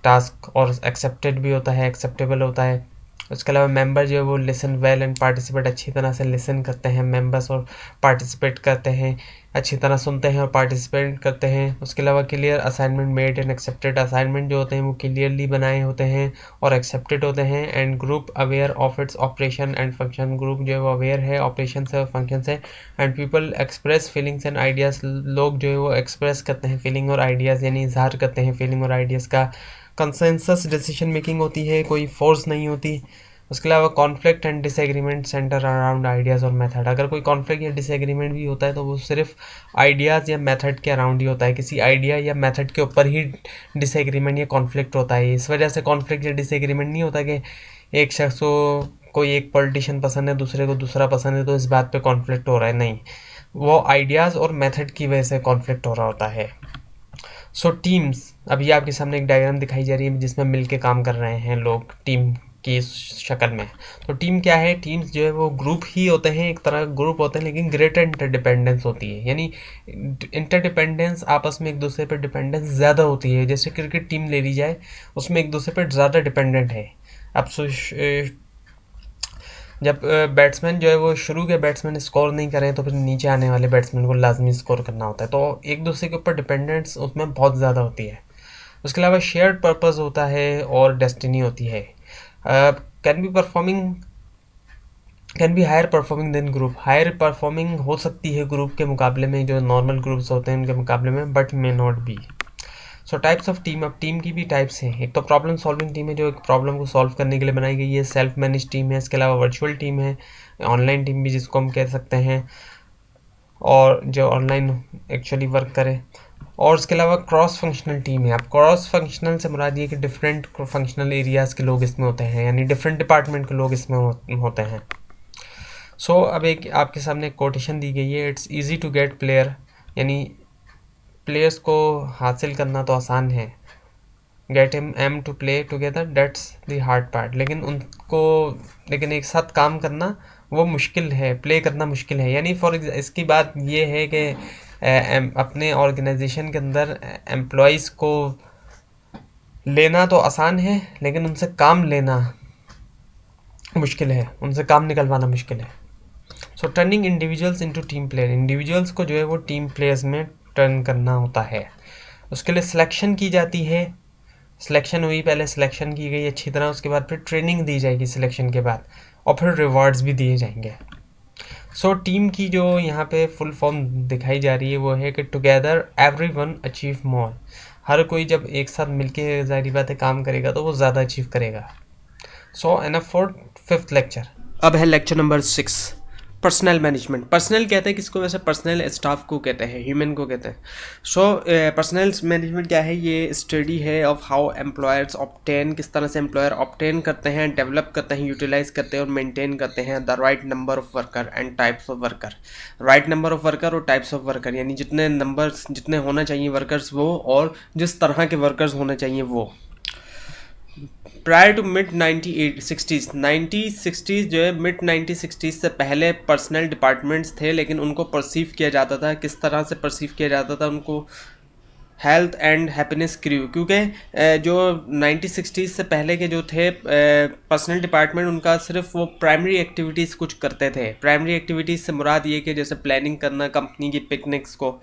टास्क, और एक्सेप्टेड भी होता है, एक्सेप्टेबल होता है। उसके अलावा मेंबर जो है वो लिसन वेल एंड पार्टिसिपेट, अच्छी तरह से लिसन करते हैं मेंबर्स, और पार्टिसिपेट करते हैं, अच्छी तरह सुनते हैं और पार्टिसिपेट करते हैं। उसके अलावा clear assignment made and accepted, assignment जो होते हैं वो क्लियरली बनाए होते हैं और एक्सेप्टेड होते हैं। And group aware of its operation and function, group जो है वो अवेयर है ऑपरेशन से और फंक्शन से। And people express feelings and ideas, लोग जो है वो एक्सप्रेस करते हैं फीलिंग और आइडियाज़, यानी इजहार करते हैं फीलिंग और आइडियाज़ का। कंसेंसस डिसीजन मेकिंग होती है, कोई फोर्स नहीं होती। उसके अलावा conflict and disagreement centre around ideas और मेथड, अगर कोई कॉन्फ्लिक्ट या डिसएग्रीमेंट भी होता है तो वो सिर्फ आइडियाज़ या मेथड के अराउंड ही होता है, किसी आइडिया या मेथड के ऊपर ही डिसएग्रीमेंट या कॉन्फ्लिक्ट होता है। इस वजह से कॉन्फ्लिक्ट या डिसएग्रीमेंट नहीं होता कि एक शख्स को कोई एक पॉलिटिशियन पसंद है, दूसरे को दूसरा पसंद है, तो इस बात पे कॉन्फ्लिक्ट हो रहा है, नहीं, वो आइडियाज़ और मेथड की वजह से कॉन्फ्लिक्ट हो रहा होता है। सो टीम्स, अभी आपके सामने एक डायग्राम दिखाई जा रही है जिसमें मिलके काम कर रहे हैं लोग टीम की शक्ल में। तो टीम क्या है? टीम्स जो है वो ग्रुप ही होते हैं, एक तरह का ग्रुप होते हैं, लेकिन ग्रेटर इंटरडिपेंडेंस होती है, यानी इंटरडिपेंडेंस, आपस में एक दूसरे पर डिपेंडेंस ज़्यादा होती है। जैसे क्रिकेट टीम ले ली जाए, उसमें एक दूसरे पर ज़्यादा डिपेंडेंट है। अब जब बैट्समैन जो है वो शुरू के बैट्समैन स्कोर नहीं करें तो फिर नीचे आने वाले बैट्समैन को लाजमी स्कोर करना होता है, तो एक दूसरे के ऊपर डिपेंडेंस उसमें बहुत ज़्यादा होती है। उसके अलावा शेयर्ड पर्पस होता है और डेस्टिनी होती है। Can be higher performing than group, higher performing हो सकती है ग्रुप के मुकाबले में, जो नॉर्मल ग्रुप्स होते हैं उनके मुकाबले में, but may not be. So types of team, अब टीम की भी टाइप्स हैं। एक तो प्रॉब्लम सॉल्विंग टीम है, जो एक प्रॉब्लम को सॉल्व करने के लिए बनाई गई है। सेल्फ मैनेज टीम है। इसके अलावा वर्चुअल टीम है, ऑनलाइन टीम भी जिसको हम कह सकते हैं, और जो ऑनलाइन एक्चुअली वर्क करे। और उसके अलावा क्रॉस फंक्शनल टीम है। अब क्रॉस फंक्शनल से मुराद ये कि डिफरेंट फंक्शनल एरियाज़ के लोग इसमें होते हैं, यानी डिफरेंट डिपार्टमेंट के लोग इसमें होते हैं। सो अब एक आपके सामने एक कोटेशन दी गई है, it's easy to get player, यानी प्लेयर्स को हासिल करना तो आसान है, get em to play together that's the hard part, लेकिन एक साथ काम करना वो मुश्किल है, प्ले करना मुश्किल है। यानी इसकी बात ये है कि अपने ऑर्गेनाइजेशन के अंदर एम्प्लॉयज़ को लेना तो आसान है, लेकिन उनसे काम लेना मुश्किल है, उनसे काम निकलवाना मुश्किल है। So turning individuals into team player, individuals को जो है वो टीम प्लेयर्स में टर्न करना होता है। उसके लिए सिलेक्शन की जाती है, सिलेक्शन हुई, पहले सिलेक्शन की गई अच्छी तरह, उसके बाद फिर ट्रेनिंग दी जाएगी सिलेक्शन के बाद, और फिर रिवॉर्ड्स भी दिए जाएंगे। सो टीम की जो यहाँ पे फुल फॉर्म दिखाई जा रही है वो है कि टुगेदर एवरीवन अचीव मोर, हर कोई जब एक साथ मिलके ज़ाहिर बात है काम करेगा तो वो ज़्यादा अचीव करेगा। सो एनफ फॉर 5th लेक्चर। अब है lecture number 6, personal management. Personal कहते हैं किसको? वैसे पर्सनल स्टाफ को कहते हैं, ह्यूमन को कहते हैं। सो पर्सनल मैनेजमेंट क्या है? ये स्टडी है ऑफ हाउ एम्प्लॉयर्स ऑब्टेन, किस तरह से एम्प्लॉयर ऑब्टेन करते हैं, डेवलप करते हैं, यूटिलाइज करते हैं और मेंटेन करते हैं the right number of worker and types of worker. Right number of worker और टाइप्स ऑफ वर्कर, यानी जितने होना चाहिए वर्कर्स वो, और जिस तरह के वर्कर्स होने चाहिए वो। प्रायर टू मिड 1960s जो है, मिड 1960s से पहले पर्सनल डिपार्टमेंट्स थे, लेकिन उनको परसीव किया जाता था, किस तरह से परसीव किया जाता था उनको, हेल्थ एंड हैप्पीनेस क्रू, क्योंकि जो 1960s से पहले के जो थे पर्सनल डिपार्टमेंट, उनका सिर्फ वो प्राइमरी एक्टिविटीज़ कुछ करते थे। प्राइमरी एक्टिविटीज़ से मुराद ये कि जैसे प्लानिंग करना, कंपनी की पिकनिक्स को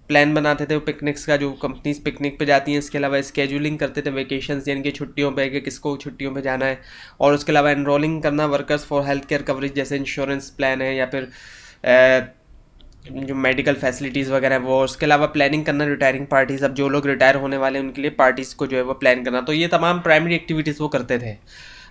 प्लान बनाते थे, वो पिकनिक्स का जो कंपनीज पिकनिक पे जाती हैं, इसके अलावा स्केजुलिंग करते थे वेकेशंस यानी कि छुट्टियों पे कि किसको छुट्टियों पे जाना है, और उसके अलावा एनरोलिंग करना workers for health care coverage, जैसे इंश्योरेंस प्लान है या फिर जो मेडिकल फैसिलिटीज़ वगैरह है वो, उसके अलावा प्लानिंग करना रिटायरिंग पार्टीज़, अब जो लोग रिटायर होने वाले हैं उनके लिए पार्टीज़ को जो है वो प्लान करना, तो ये तमाम प्राइमरी एक्टिविटीज़ वो करते थे।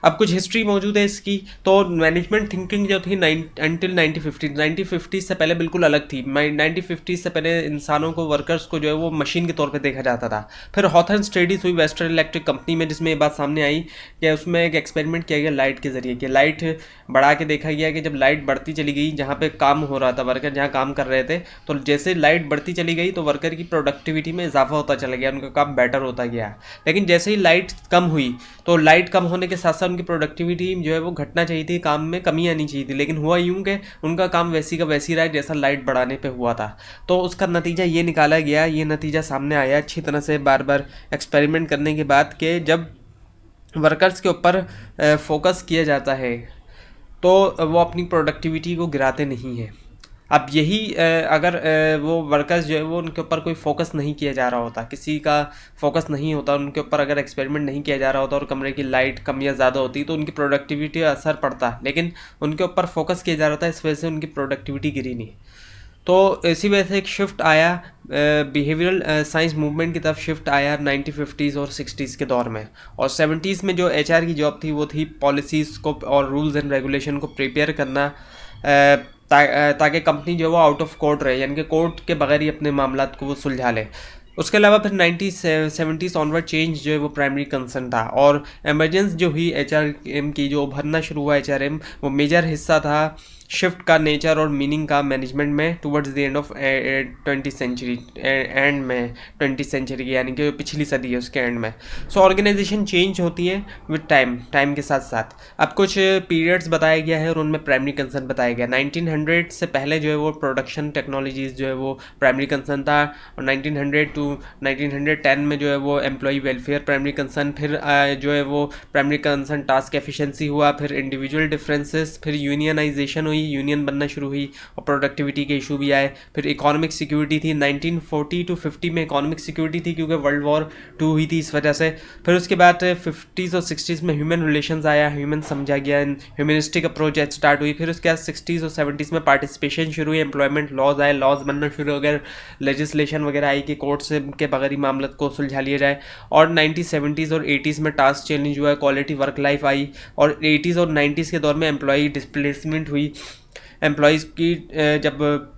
अब कुछ हिस्ट्री मौजूद है इसकी। तो मैनेजमेंट थिंकिंग जो थी अंटिल 1950 से पहले बिल्कुल अलग थी। 1950 से पहले इंसानों को, वर्कर्स को जो है वो मशीन के तौर पे देखा जाता था। फिर हॉथर्न स्टडीज़ हुई वेस्टर्न इलेक्ट्रिक कंपनी में, जिसमें ये बात सामने आई कि उसमें एक एक्सपेरिमेंट किया गया लाइट के ज़रिए, कि लाइट बढ़ा के देखा गया कि जब लाइट बढ़ती चली गई, जहाँ पे काम हो रहा था, वर्कर जहाँ काम कर रहे थे, तो जैसे लाइट बढ़ती चली गई तो वर्कर की प्रोडक्टिविटी में इजाफा होता चला गया, उनका काम बेटर होता गया। लेकिन जैसे ही लाइट कम हुई तो लाइट कम होने के साथ साथ उनकी प्रोडक्टिविटी जो है वो घटना चाहिए थी, काम में कमी आनी चाहिए थी, लेकिन हुआ यूं कि उनका काम वैसी का वैसी रहा जैसा लाइट बढ़ाने पे हुआ था। तो उसका नतीजा ये निकाला गया, ये नतीजा सामने आया अच्छी तरह से बार बार एक्सपेरिमेंट करने के बाद, कि जब वर्कर्स के ऊपर फोकस किया जाता है तो वो अपनी प्रोडक्टिविटी को गिराते नहीं हैं। अब यही अगर वो वर्कर्स जो है वो, उनके ऊपर कोई फोकस नहीं किया जा रहा होता, किसी का फोकस नहीं होता उनके ऊपर, अगर एक्सपेरिमेंट नहीं किया जा रहा होता और कमरे की लाइट कम या ज़्यादा होती तो उनकी प्रोडक्टिविटी असर पड़ता, लेकिन उनके ऊपर फोकस किया जा रहा था, इस वजह से उनकी प्रोडक्टिविटी गिरी नहीं। तो इसी वजह से एक शिफ्ट आया, बिहेवियरल साइंस मूवमेंट की तरफ शिफ्ट आया 1950s और 60s के दौर में। और 70s में जो एचआर की जॉब थी वो थी पॉलिसीज़ को और रूल्स एंड रेगुलेशन को प्रिपेयर करना, ताकि कंपनी जो है वो आउट ऑफ कोर्ट रहे, यानी कि कोर्ट के बगैर ही अपने मामलात को वो सुलझा ले। उसके अलावा फिर 1970s ऑनवर्ड चेंज जो है वो प्राइमरी कंसर्न था, और एमरजेंस जो हुई एचआरएम की, जो उभरना शुरू हुआ एचआरएम, वो मेजर हिस्सा था शिफ्ट का नेचर और मीनिंग का मैनेजमेंट में towards the end of 20th century, end में 20th सेंचुरी की, यानी कि पिछली सदी है उसके एंड में। सो ऑर्गेनाइजेशन चेंज होती है विद टाइम के साथ साथ। अब कुछ पीरियड्स बताया गया है और उनमें प्राइमरी कंसर्न बताया गया। 1900 से पहले जो है वो प्रोडक्शन टेक्नोलॉजीज़ जो है वो प्राइमरी कंसर्न था, और 1900 टू 1910 में जो है वो एम्प्लॉई वेलफेयर प्राइमरी कंसर्न, फिर जो है वो प्राइमरी कंसर्न टास्क एफिशिएंसी हुआ, फिर इंडिविजुअल डिफरेंसेस, फिर यूनियनाइजेशन हुई, यूनियन बनना शुरू हुई, और प्रोडक्टिविटी के इशू भी आए। फिर इकोनॉमिक सिक्योरिटी थी, 1940 टू 50 में इकोनॉमिक सिक्योरिटी थी, क्योंकि वर्ल्ड वॉर 2 हुई थी इस वजह से। फिर उसके बाद 50s और 60s में ह्यूमन रिलेशंस आया, ह्यूमन समझा गया, ह्यूमनिस्टिक अप्रोच स्टार्ट हुई। फिर उसके बाद 60s और 70s में पार्टिसिपेशन शुरू हुई, एम्प्लॉयमेंट लॉज आए, लॉज बनना शुरू हो गए, लेजिस्लेशन वगैरह आई कि कोर्ट से के बगैर ही मामले को सुलझा लिया जाए। और 1970s और 80s में टास्क चेंज हुआ, क्वालिटी वर्क लाइफ आई, और 80s और 90s के दौर में एम्प्लॉई डिस्प्लेसमेंट हुई। एम्प्लॉयज़ की जब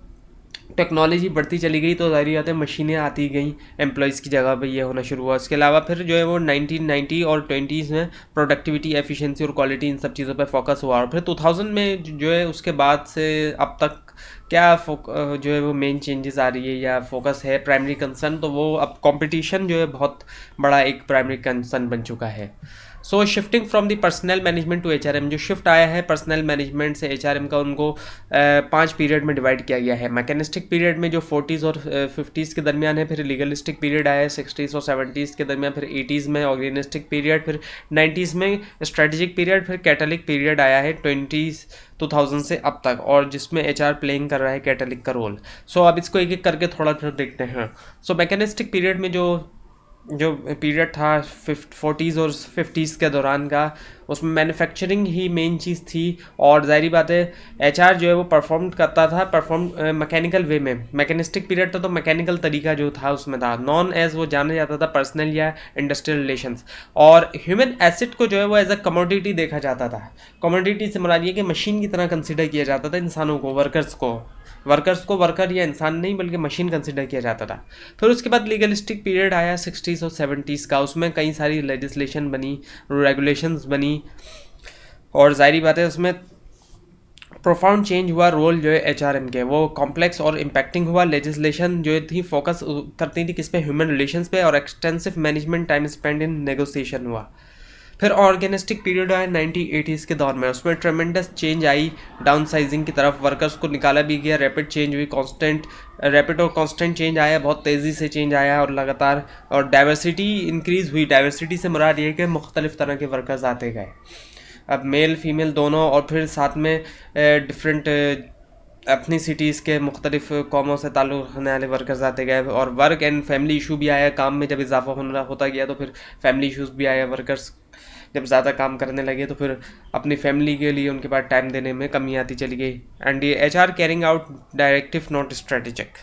टेक्नोलॉजी बढ़ती चली गई तो ज़ाहिर बात है मशीनें आती गई एम्प्लॉयज़ की जगह पे, ये होना शुरू हुआ। इसके अलावा फिर जो है वो 1990 और 20s में प्रोडक्टिविटी, एफिशिएंसी और क्वालिटी, इन सब चीज़ों पे फोकस हुआ। और फिर 2000 में जो है उसके बाद से अब तक क्या जो है वो मेन चेंजेस आ रही है या फोकस है प्राइमरी कंसर्न, तो वो अब कंपटीशन जो है बहुत बड़ा एक प्राइमरी कंसर्न बन चुका है। So shifting from the personal management to HRM, जो शिफ्ट आया है पर्सनल मैनेजमेंट से एचआरएम का, उनको 5 पीरियड में डिवाइड किया गया है। मैकेनिस्टिक पीरियड में जो 40s और 50s के दरमियान है, फिर लीगलिस्टिक पीरियड आया है 60s और 70s के दरमियान, फिर 80s में ऑर्गेनिस्टिक पीरियड, फिर 90s में स्ट्रेटेजिक पीरियड, फिर कैटलिक पीरियड आया है 2000 से अब तक, और जिसमें एचआर प्लेइंग कर रहा है कैटलिक का रोल। सो अब इसको एक एक करके थोड़ा थोड़ा देखते हैं। सो मैकेनिस्टिक पीरियड में जो पीरियड था 40s और 50s के दौरान का, उसमें मैन्युफैक्चरिंग ही मेन चीज़ थी, और ज़ाहिर बात है एचआर जो है वो परफॉर्म करता था मैकेनिकल वे में। मैकेनिस्टिक पीरियड था तो मैकेनिकल तरीका जो था उसमें था, नॉन एज वो जाना जाता था पर्सनल या इंडस्ट्रियल रिलेशंस। और ह्यूमन एसेट को जो है वो एज अ कमोडिटी देखा जाता था। कमोडिटी से मुराद ये कि मशीन की तरह कंसिडर किया जाता था इंसानों को, वर्कर्स को वर्कर या इंसान नहीं बल्कि मशीन कंसिडर किया जाता था। फिर उसके बाद लीगलिस्टिक पीरियड आया 60s और 70s का, उसमें कई सारी लेजिस्लेशन बनी, रेगुलेशंस बनी, और ज़ाहिर बात है उसमें प्रोफाउंड चेंज हुआ। रोल जो है एचआरएम के वो कॉम्प्लेक्स और इम्पैक्टिंग हुआ। लेजिस्लेशन जो थी फोकस करती थी किस पे, ह्यूमन रिलेशंस पे, और एक्सटेंसिव मैनेजमेंट टाइम स्पेंड इन नेगोशिएशन हुआ। फिर ऑर्गेनिस्टिक पीरियड आया 1980s के दौर में, उसमें ट्रेमेंडस चेंज आई डाउन साइजिंग की तरफ, वर्कर्स को निकाला भी गया, रैपिड चेंज हुई, रैपिड और कांस्टेंट चेंज आया, बहुत तेज़ी से चेंज आया और लगातार, और डाइवर्सिटी इंक्रीज़ हुई। डाइवर्सिटी से मुराद ये है कि मुख्तलिफ तरह के वर्कर्स आते गए, अब मेल फीमेल दोनों, और फिर साथ में डिफरेंट अपनी सिटीज़ के मुख्तलिफ कौमों से ताल्लुक़ रखने वाले वर्कर्स आते गए, और वर्क एंड फैमिली इशू भी आया, काम में जब इजाफा होता गया तो फिर फैमिली इशूज़ भी आया, वर्कर्स जब ज़्यादा काम करने लगे तो फिर अपनी फैमिली के लिए उनके पास टाइम देने में कमी आती चली गई। एंड ये HR carrying out directive not strategic.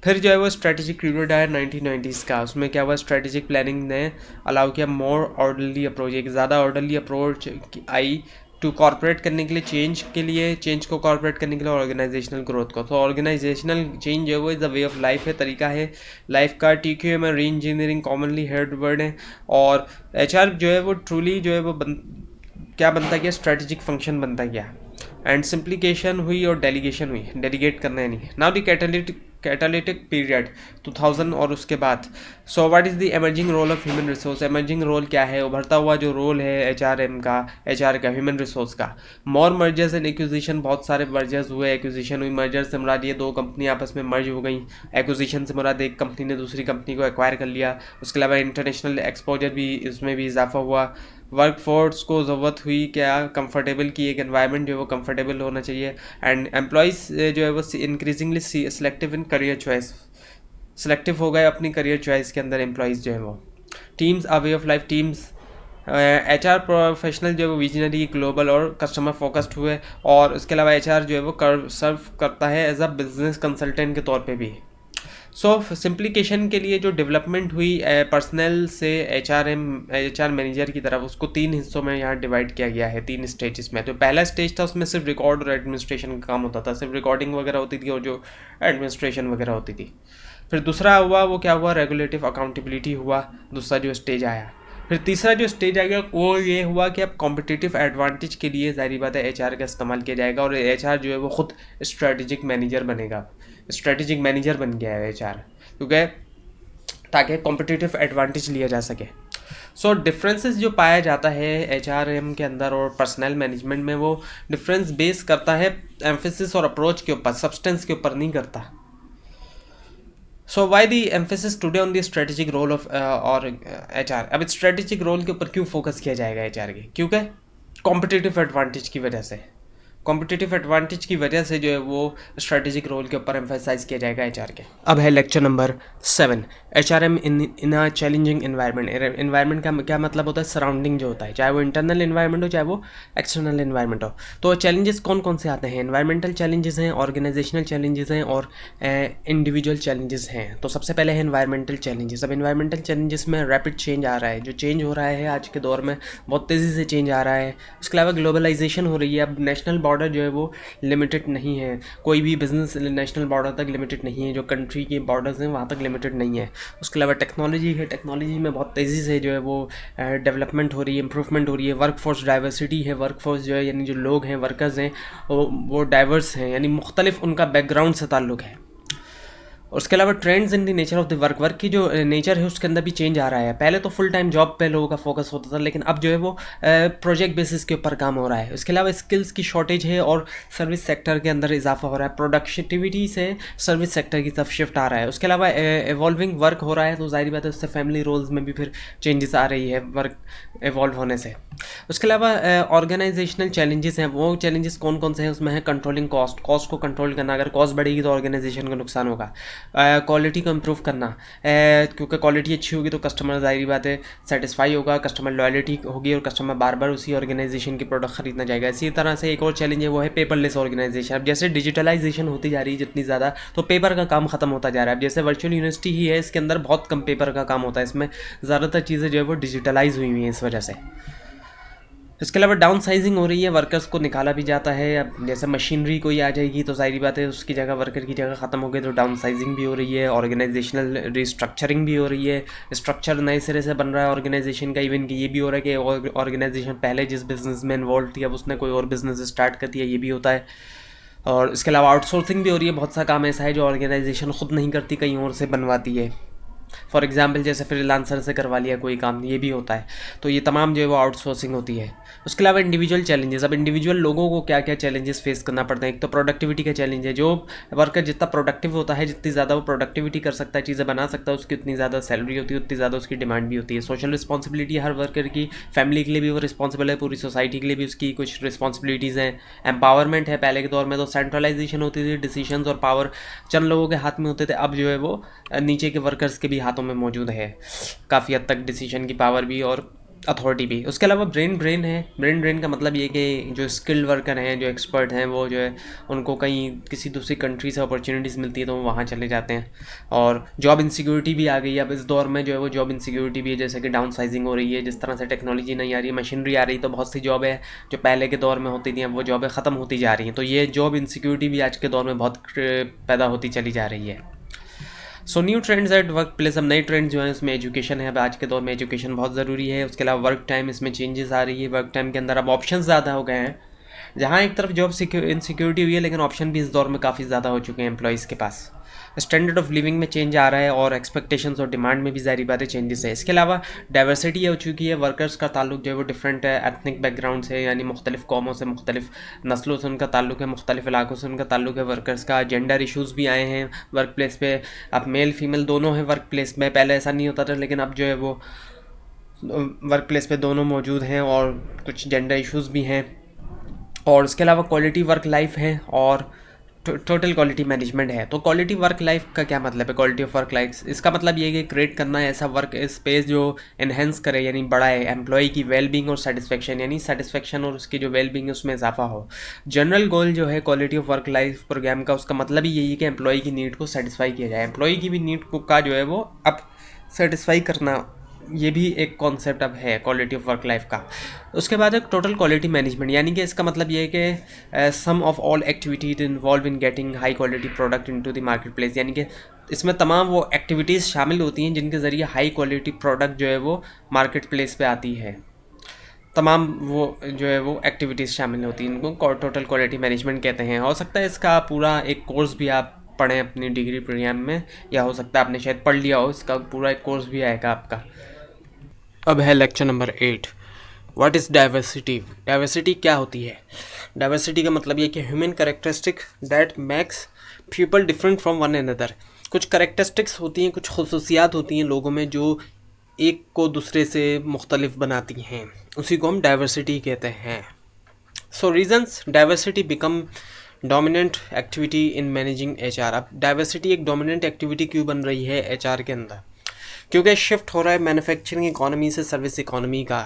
फिर जो है वो स्ट्रेटेजिक पीरियड आया 1990s का, उसमें क्या हुआ, स्ट्रेटेजिक प्लानिंग ने अलाउ किया मोर ऑर्डरली अप्रोच, एक ज़्यादा ऑर्डरली अप्रोच आई टू कॉर्पोरेट करने के लिए, चेंज को कॉर्पोरेट करने के लिए, ऑर्गेनाइजेशनल ग्रोथ को। तो ऑर्गेनाइजेशनल चेंज जो है वो is a way of life है, तरीका है लाइफ का। TQM में री इंजीनियरिंग कॉमनली हेard वर्ड है, और HR जो है वो ट्रूली जो है वो क्या बनता गया, स्ट्रेटेजिक फंक्शन बनता गया, एंड सिंप्लीकेशन हुई और डेलीगेशन हुई, डेलीगेट करना है नहीं। नाउ द कैटालिटिक पीरियड 2000 और उसके बाद। So what is the emerging role of human resource, emerging role क्या है, उभरता हुआ जो रोल है HRM का, HR का, ह्यूमन रिसोर्स का। मोर मर्जर्स एंड एक्विजिशन, बहुत सारे मर्जर्स हुए, एक्विजिशन हुई। मर्जर से मुराद ये 2 कंपनी आपस में मर्ज हो गई, एक्विजिशन से मुराद एक कंपनी ने दूसरी कंपनी को एक्वायर कर लिया। उसके अलावा इंटरनेशनल एक्सपोजर भी, इसमें भी इजाफा हुआ। वर्क फोर्स को ज़रूरत हुई क्या, कंफर्टेबल की, एक एनवायरनमेंट जो है वो कंफर्टेबल होना चाहिए, एंड एम्प्लॉइज़ जो है वो increasingly selective in career choice, selective हो गए अपनी करियर चॉइस के अंदर एम्प्लॉइज़ जो है वो। Teams, a way of life, teams, HR professional जो है वो विजनरी, ग्लोबल और कस्टमर फोकस्ड हुए, और उसके अलावा HR जो है वो सर्व करता है एज अ बिजनेस कंसल्टेंट के तौर पे भी। सो सिंप्लीकेशन के लिए जो डेवलपमेंट हुई पर्सनल से HR मैनेजर की तरफ, उसको 3 हिस्सों में यहाँ डिवाइड किया गया है, 3 स्टेजेस में। तो पहला स्टेज था, उसमें सिर्फ रिकॉर्ड और एडमिनिस्ट्रेशन का काम होता था, सिर्फ रिकॉर्डिंग वगैरह होती थी और जो एडमिनिस्ट्रेशन वगैरह होती थी। फिर दूसरा हुआ वो क्या हुआ, रेगुलेटिव अकाउंटेबिलिटी हुआ, दूसरा जो स्टेज आया। फिर तीसरा जो स्टेज आ गया वो ये हुआ कि अब कॉम्पिटिटिव एडवांटेज के लिए ज़ाहिर बात है HR का इस्तेमाल किया जाएगा, और HR जो है वो ख़ुद स्ट्रेटेजिक मैनेजर बनेगा, स्ट्रेटेजिक मैनेजर बन गया है HR, क्योंकि ताकि कॉम्पिटिटिव एडवांटेज लिया जा सके। सो डिफरेंसेस जो पाया जाता है HRM के अंदर और पर्सनल मैनेजमेंट में, वो डिफरेंस बेस करता है एम्फेसिस और अप्रोच के ऊपर, सब्सटेंस के ऊपर नहीं करता। So why the emphasis today on the strategic role of और HR। अब स्ट्रेटेजिक रोल के ऊपर क्यों फोकस किया जाएगा HR के, क्योंकि कॉम्पिटिटिव एडवांटेज की वजह से, कॉम्पिटिटिव एडवांटेज की वजह से जो है वो स्ट्रेटेजिक रोल के ऊपर एम्फेसाइज किया जाएगा HR के। अब है लेक्चर नंबर 7, HRM इन अ चैलेंजिंग एनवायरनमेंट। एनवायरनमेंट का क्या मतलब होता है, सराउंडिंग जो होता है, चाहे वो इंटरनल एनवायरनमेंट हो चाहे वो एक्सटर्नल एनवायरनमेंट हो। तो चैलेंजेस कौन कौन से आते हैं, एनवायरमेंटल चैलेंजेस हैं, ऑर्गेनाइजेशनल चैलेंजेस हैं, और इंडिविजुअल चैलेंजेस हैं। तो सबसे पहले है एनवायरमेंटल चैलेंजेस। अब एनवायरमेंटल चैलेंजेस में रैपिड चेंज आ रहा है, जो चेंज हो रहा है आज के दौर में बहुत तेज़ी से चेंज आ रहा है। उसके अलावा ग्लोबलाइजेशन हो रही है, अब नेशनल बॉर्डर जो है वो लिमिटेड नहीं है, कोई भी बिजनेस नेशनल बॉर्डर तक लिमिटेड नहीं है, जो कंट्री के बॉर्डर्स हैं वहाँ तक लिमिटेड नहीं है। उसके अलावा टेक्नोलॉजी है, टेक्नोलॉजी में बहुत तेज़ी से जो है वो डेवलपमेंट हो रही है, इंप्रूवमेंट हो रही है। वर्क फोर्स डाइवर्सिटी है, वर्क फोर्स जो है यानी जो लोग हैं, वर्कर्स हैं, वो डाइवर्स हैं, यानी मुख्तलिफ उनका बैकग्राउंड से ताल्लुक़ है। उसके अलावा trends in the nature of the work की जो नेचर है उसके अंदर भी चेंज आ रहा है। पहले तो फुल टाइम जॉब पे लोगों का फोकस होता था, लेकिन अब जो है वो प्रोजेक्ट बेसिस के ऊपर काम हो रहा है। उसके अलावा स्किल्स की शॉर्टेज है और सर्विस सेक्टर के अंदर इजाफा हो रहा है, प्रोडक्टिविटी से सर्विस सेक्टर की तरफ शिफ्ट आ रहा है। उसके अलावा एवॉल्विंग वर्क हो रहा है, तो जाहिर बात है उससे फैमिली रोल्स में भी फिर चेंजेस आ रही है वर्क एवॉल्व होने से। उसके अलावा ऑर्गेनाइजेशनल चैलेंजेस हैं, वो चैलेंजेस कौन कौन से हैं, उसमें है कंट्रोलिंग कॉस्ट, कॉस्ट को कंट्रोल करना, अगर कॉस्ट बढ़ेगी तो ऑर्गेनाइजेशन को नुकसान होगा। क्वालिटी को इम्प्रूव करना, क्योंकि क्वालिटी अच्छी होगी तो कस्टमर जाहिर बात है सेटिस्फाई होगा, कस्टमर लॉयल्टी होगी और कस्टमर बार बार उसी ऑर्गेनाइजेशन की प्रोडक्ट खरीदना जाएगा। इसी तरह से एक और चैलेंज है वो है पेपरलेस ऑर्गेनाइजेशन। अब जैसे डिजिटलाइजेशन होती जा रही है जितनी ज़्यादा, तो पेपर का काम खत्म होता जा रहा है। अब जैसे वर्चुअल यूनिवर्सिटी ही है, इसके अंदर बहुत कम पेपर का काम होता है, इसमें ज़्यादातर चीज़ें जो है वो डिजिटलाइज हुई हुई हैं इस वजह से। इसके अलावा डाउन साइजिंग हो रही है, वर्कर्स को निकाला भी जाता है। अब जैसे मशीनरी कोई आ जाएगी तो जाहिर बात है उसकी जगह वर्कर की जगह ख़त्म हो गई, तो डाउन साइजिंग भी हो रही है, ऑर्गेनाइजेशनल रिस्ट्रक्चरिंग भी हो रही है, स्ट्रक्चर नए सिरे से बन रहा है ऑर्गेनाइजेशन का। इवन कि ये भी हो रहा है कि ऑर्गेनाइजेशन पहले जिस बिज़नेस में इन्वॉल्व थी अब उसने कोई और बिज़नेस स्टार्ट कर दिया, ये भी होता है। और इसके अलावा आउटसोर्सिंग भी हो रही है, बहुत सा काम ऐसा है जो ऑर्गेनाइजेशन ख़ुद नहीं करती, कहीं और से बनवाती है। फॉर एग्जांपल जैसे फ्रीलांसर से करवा लिया कोई काम, ये भी होता है। तो ये तमाम जो है वो आउटसोर्सिंग होती है। उसके अलावा इंडिविजुअल चैलेंजेस, अब इंडिविजुअल लोगों को क्या क्या चैलेंजेस फेस करना पड़ते हैं। एक तो प्रोडक्टिविटी का चैलेंज है, जो वर्कर जितना प्रोडक्टिव होता है, जितनी ज़्यादा वो प्रोडक्टिविटी कर सकता है, चीज़ें बना सकता है, उसकी उतनी ज़्यादा सैलरी होती है, उतनी ज़्यादा उसकी डिमांड भी होती है। सोशल रिस्पॉन्सिबिलिटी हर वर्कर की, फैमिली के लिए भी वो रिस्पॉन्सिबल है, पूरी सोसाइटी के लिए भी उसकी कुछ रिस्पॉन्सिबिलिटीज़ हैं। एम्पावरमेंट है, पहले के दौर में तो सेंट्रलाइजेशन होती थी, डिसीजंस और पावर चंद लोगों के हाथ में होते थे, अब जो है वो नीचे के वर्कर्स के भी हाथों में मौजूद है काफ़ी हद तक डिसीजन की पावर भी और अथॉरिटी भी। उसके अलावा ब्रेन है। ब्रेन का मतलब ये कि जो स्किल्ड वर्कर हैं, जो एक्सपर्ट हैं, वो जो है उनको कहीं किसी दूसरी कंट्री से अपॉर्चुनिटीज़ मिलती है तो वो वहाँ चले जाते हैं। और जॉब इनसिक्योरिटी भी आ गई है अब इस दौर में, जो है वो जॉब इनसिक्योरिटी भी है, जैसे कि डाउन साइजिंग हो रही है, जिस तरह से टेक्नोलॉजी नहीं आ रही है, मशीनरी आ रही है, तो बहुत सी जॉब है जो पहले के दौर में होती थी, अब वो जॉबें ख़त्म होती जा रही हैं। तो ये जॉब इनसिक्योरिटी भी आज के दौर में बहुत पैदा होती चली जा रही है। So new trends at work place, अब नए ट्रेंड जो है उसमें एजुकेशन है। अब आज के दौर में एजुकेशन बहुत ज़रूरी है। उसके अलावा वर्क टाइम, इसमें चेंजेस आ रही है। वर्क टाइम के अंदर अब ऑप्शंस ज़्यादा हो गए हैं। जहाँ एक तरफ जॉब इनसिक्योरिटी हुई है, लेकिन ऑप्शन भी इस दौर में काफ़ी ज़्यादा हो चुके हैं एम्प्लॉयज़ के पास। स्टैंडर्ड ऑफ लिविंग में चेंज आ रहा है और एक्सपेक्टेशंस और डिमांड में भी ज़ाहिर बात है चेंजेस है। इसके अलावा डाइवर्सिटी हो चुकी है। वर्कर्स का ताल्लुक जो है वो डिफरेंट एथनिक बैकग्राउंड से, यानी मुख्तलिफ कौमों से, मुख्तलिफ नस्लों से उनका ताल्लुक है, मुख्तलिफ इलाकों से उनका ताल्लुक है। वर्कर्स का जेंडर इशूज़ भी आए हैं वर्क प्लेस पे। अब मेल फीमेल दोनों हैं वर्क प्लेस में, पहले ऐसा नहीं होता था, लेकिन अब जो है वो वर्क प्लेस पे दोनों मौजूद हैं और कुछ जेंडर इशूज़ भी हैं। और उसके अलावा क्वालिटी वर्क लाइफ है और टोटल क्वालिटी मैनेजमेंट है। तो क्वालिटी वर्क लाइफ का क्या मतलब है? क्वालिटी ऑफ वर्क लाइफ, इसका मतलब ये है कि क्रिएट करना है ऐसा वर्क स्पेस जो इन्हेंस करे, यानी बढ़ाए एम्प्लॉय की वेलबींग और सेटिस्फेक्शन, यानी सेटिस्फेक्शन और उसकी जो वेलबींग है उसमें इजाफा हो। जनरल गोल जो है quality of work life program का, उसका मतलब ही यही है कि एम्प्लॉय की नीड को सेटिस्फाई किया जाए। एम्प्लॉय की भी नीड को का जो है वो अब सेटिस्फाई करना, ये भी एक कॉन्सेप्ट अब है क्वालिटी ऑफ वर्क लाइफ का। उसके बाद एक टोटल क्वालिटी मैनेजमेंट, यानी कि इसका मतलब ये है कि sum of all activities involve in getting high quality product into the market place, यानी कि इसमें तमाम वो एक्टिविटीज़ शामिल होती हैं जिनके ज़रिए हाई क्वालिटी प्रोडक्ट जो है वो मार्केट प्लेस पे आती है। तमाम वो जो है वो एक्टिविटीज़ शामिल होती हैं, इनको टोटल क्वालिटी मैनेजमेंट कहते हैं। हो सकता है इसका पूरा एक कोर्स भी आप पढ़ें अपनी डिग्री प्रोग्राम में, या हो सकता है आपने शायद पढ़ लिया हो, इसका पूरा एक कोर्स भी आएगा आपका। अब है lecture number 8, what is diversity. Diversity क्या होती है? डाइवर्सिटी का मतलब ये कि human characteristic that makes people different from one another. कुछ कैरेक्टरिस्टिक्स होती हैं, कुछ खसूसियात होती हैं लोगों में जो एक को दूसरे से मुख्तलिफ बनाती हैं, उसी को हम डाइवर्सिटी कहते हैं। So reasons diversity become dominant activity in managing HR। अब डाइवर्सिटी एक डोमिनेंट एक्टिविटी क्यों बन रही है HR के अंदर? क्योंकि शिफ्ट हो रहा है मैन्युफैक्चरिंग इकोनॉमी से सर्विस इकोनॉमी का।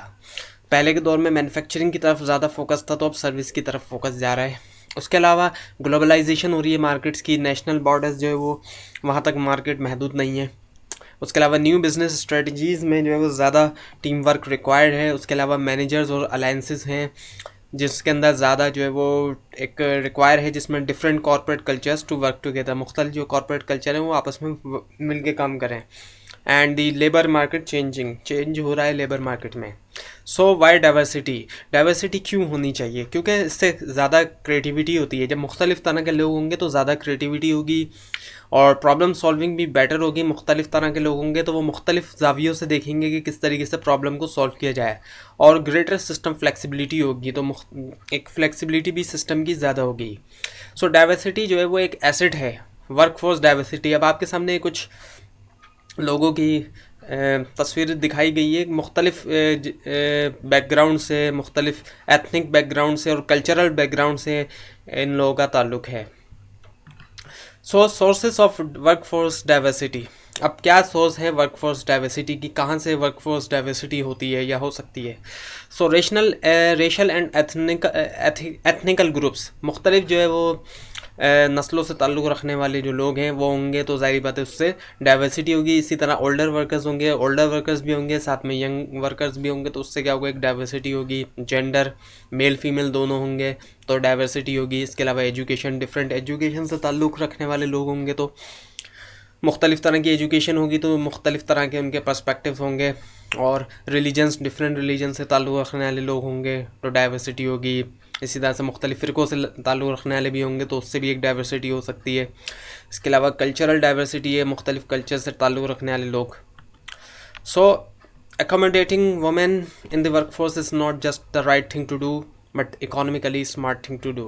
पहले के दौर में मैन्युफैक्चरिंग की तरफ ज़्यादा फोकस था, तो अब सर्विस की तरफ फोकस जा रहा है। उसके अलावा ग्लोबलाइजेशन हो रही है मार्केट्स की, नेशनल बॉर्डर्स जो है वो वहाँ तक मार्केट महदूद नहीं है। उसके अलावा न्यू बिज़नेस स्ट्रेटजीज़ में जो है वो ज़्यादा टीम वर्क रिक्वायर्ड है। उसके अलावा मैनेजर्स और अलायंसेस हैं जिसके अंदर ज़्यादा जो है वो एक रिक्वायर है, जिसमें different corporate cultures to work together, मुख्तलिफ जो कॉर्पोरेट कल्चर है वो आपस में मिल के काम करें। And the labour market change हो रहा है लेबर मार्केट में। सो वाई डाइवर्सिटी, डाइवर्सिटी क्यों होनी चाहिए? क्योंकि इससे ज़्यादा क्रिएटिविटी होती है। जब मुख्तलिफ तरह के लोग होंगे तो ज़्यादा क्रिएटिविटी होगी और प्रॉब्लम सॉल्विंग भी बेटर होगी। मुख्तलिफ तरह के लोग होंगे तो वो मुख्तलिफ जावियों से देखेंगे कि किस तरीके से प्रॉब्लम को सॉल्व किया जाए, और ग्रेटर सिस्टम फ्लेक्सिबिलिटी होगी, तो एक फ्लेक्सिबिलिटी भी सिस्टम की ज़्यादा होगी। सो डाइवर्सिटी जो है वो एक एसेट है, वर्क फोर्स डाइवर्सिटी। अब आपके सामने कुछ लोगों की तस्वीर दिखाई गई है, मुख्तलिफ बैकग्राउंड से, मुख्तलिफ एथनिक बैकग्राउंड से और कल्चरल बैकग्राउंड से इन लोगों का ताल्लुक़ है। सो सोर्सेस ऑफ वर्कफोर्स डाइवर्सिटी, अब क्या सोर्स है वर्कफोर्स डाइवर्सिटी की, कहाँ से वर्कफोर्स डाइवर्सिटी होती है या हो सकती है? सो रेशल एंड एथनिकल ग्रुप्स, मुख्तलिफ जो है वो नस्लों से ताल्लुक़ रखने वाले जो लोग हैं वो होंगे, तो ज़ाहिर बात है उससे डाइवर्सिटी होगी। इसी तरह ओल्डर वर्कर्स होंगे, ओल्डर वर्कर्स भी होंगे, साथ में यंग वर्कर्स भी होंगे, तो उससे क्या होगा, एक डाइवर्सिटी होगी। जेंडर मेल फीमेल दोनों होंगे तो डाइवर्सिटी होगी। इसके अलावा एजुकेशन, डिफरेंट एजुकेशन से ताल्लुक़ रखने वाले लोग होंगे तो मुख्तलिफ़ तरह की एजुकेशन होगी, तो मुख्तलिफ़ तरह के उनके पर्सपेक्टिव होंगे। और रिलीजन्स, डिफरेंट रिलीजन से ताल्लुक़ रखने वाले लोग होंगे तो डाइवर्सिटी होगी। इसी तरह से मुख्तलिफ़ फ़िरक़ों से ताल्लुक़ रखने वाले भी होंगे तो उससे भी एक डाइवर्सिटी हो सकती है। इसके अलावा कल्चरल डाइवर्सिटी है, मुख्तलिफ़ कल्चर से ताल्लुक़ रखने वाले लोग। सो accommodating women in the workforce is not just the right thing to do but economically smart thing to do।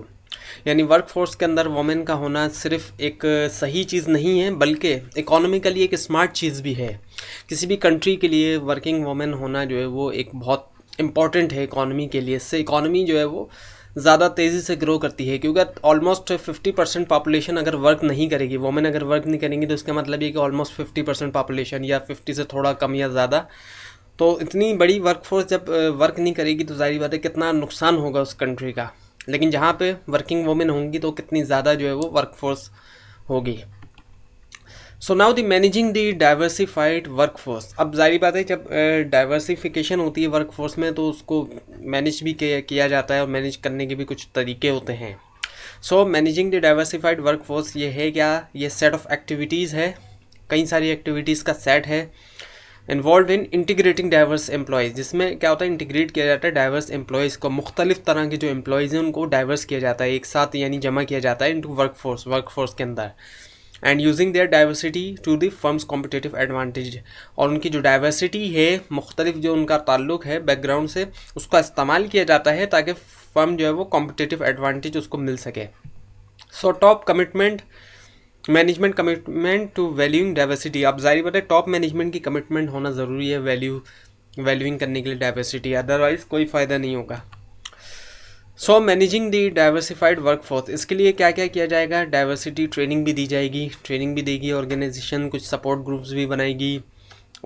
यानी वर्कफोर्स के अंदर वुमेन का होना सिर्फ एक सही चीज़ नहीं है बल्कि इकोनॉमिकली एक स्मार्ट चीज़ भी है। किसी भी कंट्री के लिए वर्किंग वुमेन होना जो है वो एक बहुत इम्पॉर्टेंट है इकोनॉमी के लिए। इससे इकोनॉमी जो है वो ज़्यादा तेज़ी से ग्रो करती है, क्योंकि ऑलमोस्ट 50% पॉपुलेशन अगर वर्क नहीं करेगी, वुमेन अगर वर्क नहीं करेंगी तो इसका मतलब ये कि ऑलमोस्ट 50% पॉपुलेशन या 50 से थोड़ा कम या ज़्यादा, तो इतनी बड़ी वर्कफोर्स जब वर्क नहीं करेगी तो जाहिर बात है कितना नुकसान होगा उस कंट्री का। लेकिन जहाँ पे वर्किंग वुमेन होंगी तो कितनी ज़्यादा जो है वो वर्कफोर्स होगी। सो now the managing the diversified workforce. अब जाहिर बात है जब डाइवर्सिफिकेशन होती है वर्कफोर्स में तो उसको मैनेज भी किया जाता है और मैनेज करने के भी कुछ तरीके होते हैं। सो मैनेजिंग द डाइवर्सिफाइड वर्कफोर्स ये है क्या, ये सेट ऑफ एक्टिविटीज़ है, कई सारी एक्टिविटीज़ का सेट है involve in integrating diverse employees, जिसमें क्या होता है इंटीग्रेट किया जाता है डाइवर्स एम्प्लॉयज़ को, मुख्तलिफ तरह के जो एम्प्लॉयज़ हैं उनको डाइवर्स किया जाता है, एक साथ यानी जमा किया जाता है इनटू वर्कफोर्स के अंदर, and using their diversity to the firms competitive advantage. और उनकी जो डाइवर्सिटी है, मुख्तलिफ जो उनका ताल्लुक है बैकग्राउंड से, उसका इस्तेमाल किया जाता है ताकि फर्म जो है वो कॉम्पिटिटिव एडवांटेज उसको मिल सके। So top commitment management commitment to valuing diversity. अब जाहिर बात है टॉप मैनेजमेंट की कमिटमेंट होना ज़रूरी है वैल्यूइंग करने के लिए डाइवर्सिटी, अदरवाइज़ कोई फ़ायदा नहीं होगा। सो मैनेजिंग दी डाइवर्सिफाइड वर्कफोर्स, इसके लिए क्या क्या किया जाएगा, डाइवर्सिटी ट्रेनिंग भी दी जाएगी, ट्रेनिंग भी देगी ऑर्गेनाइजेशन, कुछ सपोर्ट ग्रुप्स भी बनाएगी,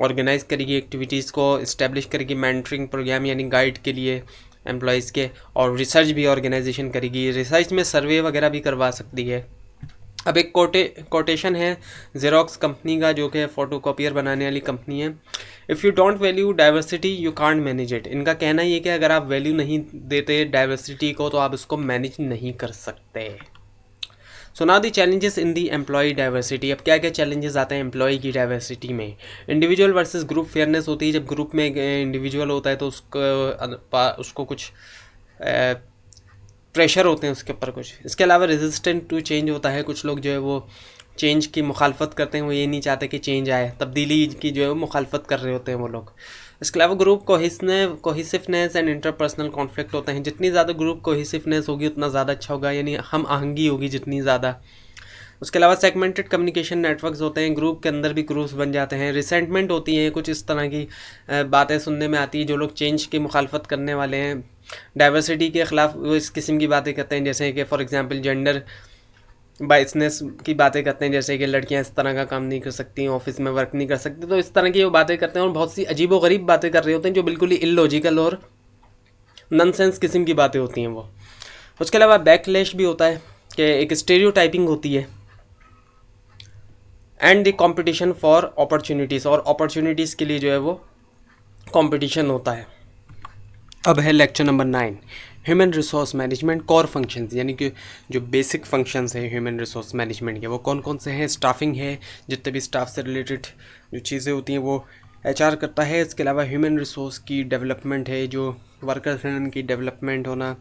ऑर्गेनाइज करेगी एक्टिविटीज़ को, इस्टेब्लिश करेगी मेंटरिंग प्रोग्राम यानी गाइड के लिए एम्प्लॉयज़ के, और रिसर्च भी ऑर्गेनाइजेशन करेगी, रिसर्च में सर्वे वगैरह भी करवा सकती है। अब एक कोटेशन है ज़ेरोक्स कंपनी का, जो कि फ़ोटोकॉपियर बनाने वाली कंपनी है। If you don't value diversity you can't manage it. इनका कहना ये कि अगर आप वैल्यू नहीं देते डाइवर्सिटी को तो आप इसको मैनेज नहीं कर सकते। So now the challenges in the employ diversity. अब क्या क्या चैलेंजेस आते हैं एम्प्लॉय की डाइवर्सिटी में। इंडिविजुअल वर्सेस ग्रुप फेयरनेस होती है, जब ग्रुप में इंडिविजुअल होता है तो उसको कुछ प्रेशर होते हैं उसके ऊपर कुछ। इसके अलावा रेजिस्टेंट टू चेंज होता है, कुछ लोग जो है वो चेंज की मुखालफत करते हैं, वो ये नहीं चाहते कि चेंज आए, तब्दीली की जो है वो मुखालफत कर रहे होते हैं वो लोग। इसके अलावा ग्रुप कोहिसिवनेस एंड इंटरपर्सनल कॉन्फ्लिक्ट होते हैं। जितनी ज़्यादा ग्रुप कोहिसिवनेस होगी उतना ज़्यादा अच्छा होगा, यानी हम आहंगी होगी जितनी ज़्यादा। उसके अलावा सेगमेंटेड कम्युनिकेशन नेटवर्क्स होते हैं, ग्रुप के अंदर भी ग्रुप्स बन जाते हैं। रिसेंटमेंट होती हैं, कुछ इस तरह की बातें सुनने में आती है, जो लोग चेंज की मुखालफत करने वाले हैं, डाइवर्सिटी के ख़िलाफ़ वो इस किस्म की बातें करते हैं, जैसे कि फॉर एग्जांपल जेंडर बाइसनेस की बातें करते हैं, जैसे कि लड़कियां इस तरह का काम नहीं कर सकती, ऑफिस में वर्क नहीं कर सकती, तो इस तरह की वो बातें करते हैं और बहुत सी अजीब व गरीब बातें कर रहे होते हैं जो बिल्कुल ही इलॉजिकल और नॉनसेंस किस्म की बातें होती हैं वो। उसके अलावा बैकलैश भी होता है कि एक स्टेरियोटाइपिंग होती है, and the competition for opportunities, और अपॉर्चुनिटीज़ के लिए जो है वो कंपटीशन होता है। अब है lecture number 9, human resource management core functions, यानी कि जो बेसिक फंक्शंस हैं ह्यूमन रिसोर्स मैनेजमेंट के वो कौन कौन से हैं। स्टाफिंग है, जितने भी स्टाफ से रिलेटेड जो चीज़ें होती हैं वो HR करता है। इसके अलावा ह्यूमन रिसोर्स की डेवलपमेंट है, जो वर्कर्स हैं उनकी डेवलपमेंट होना,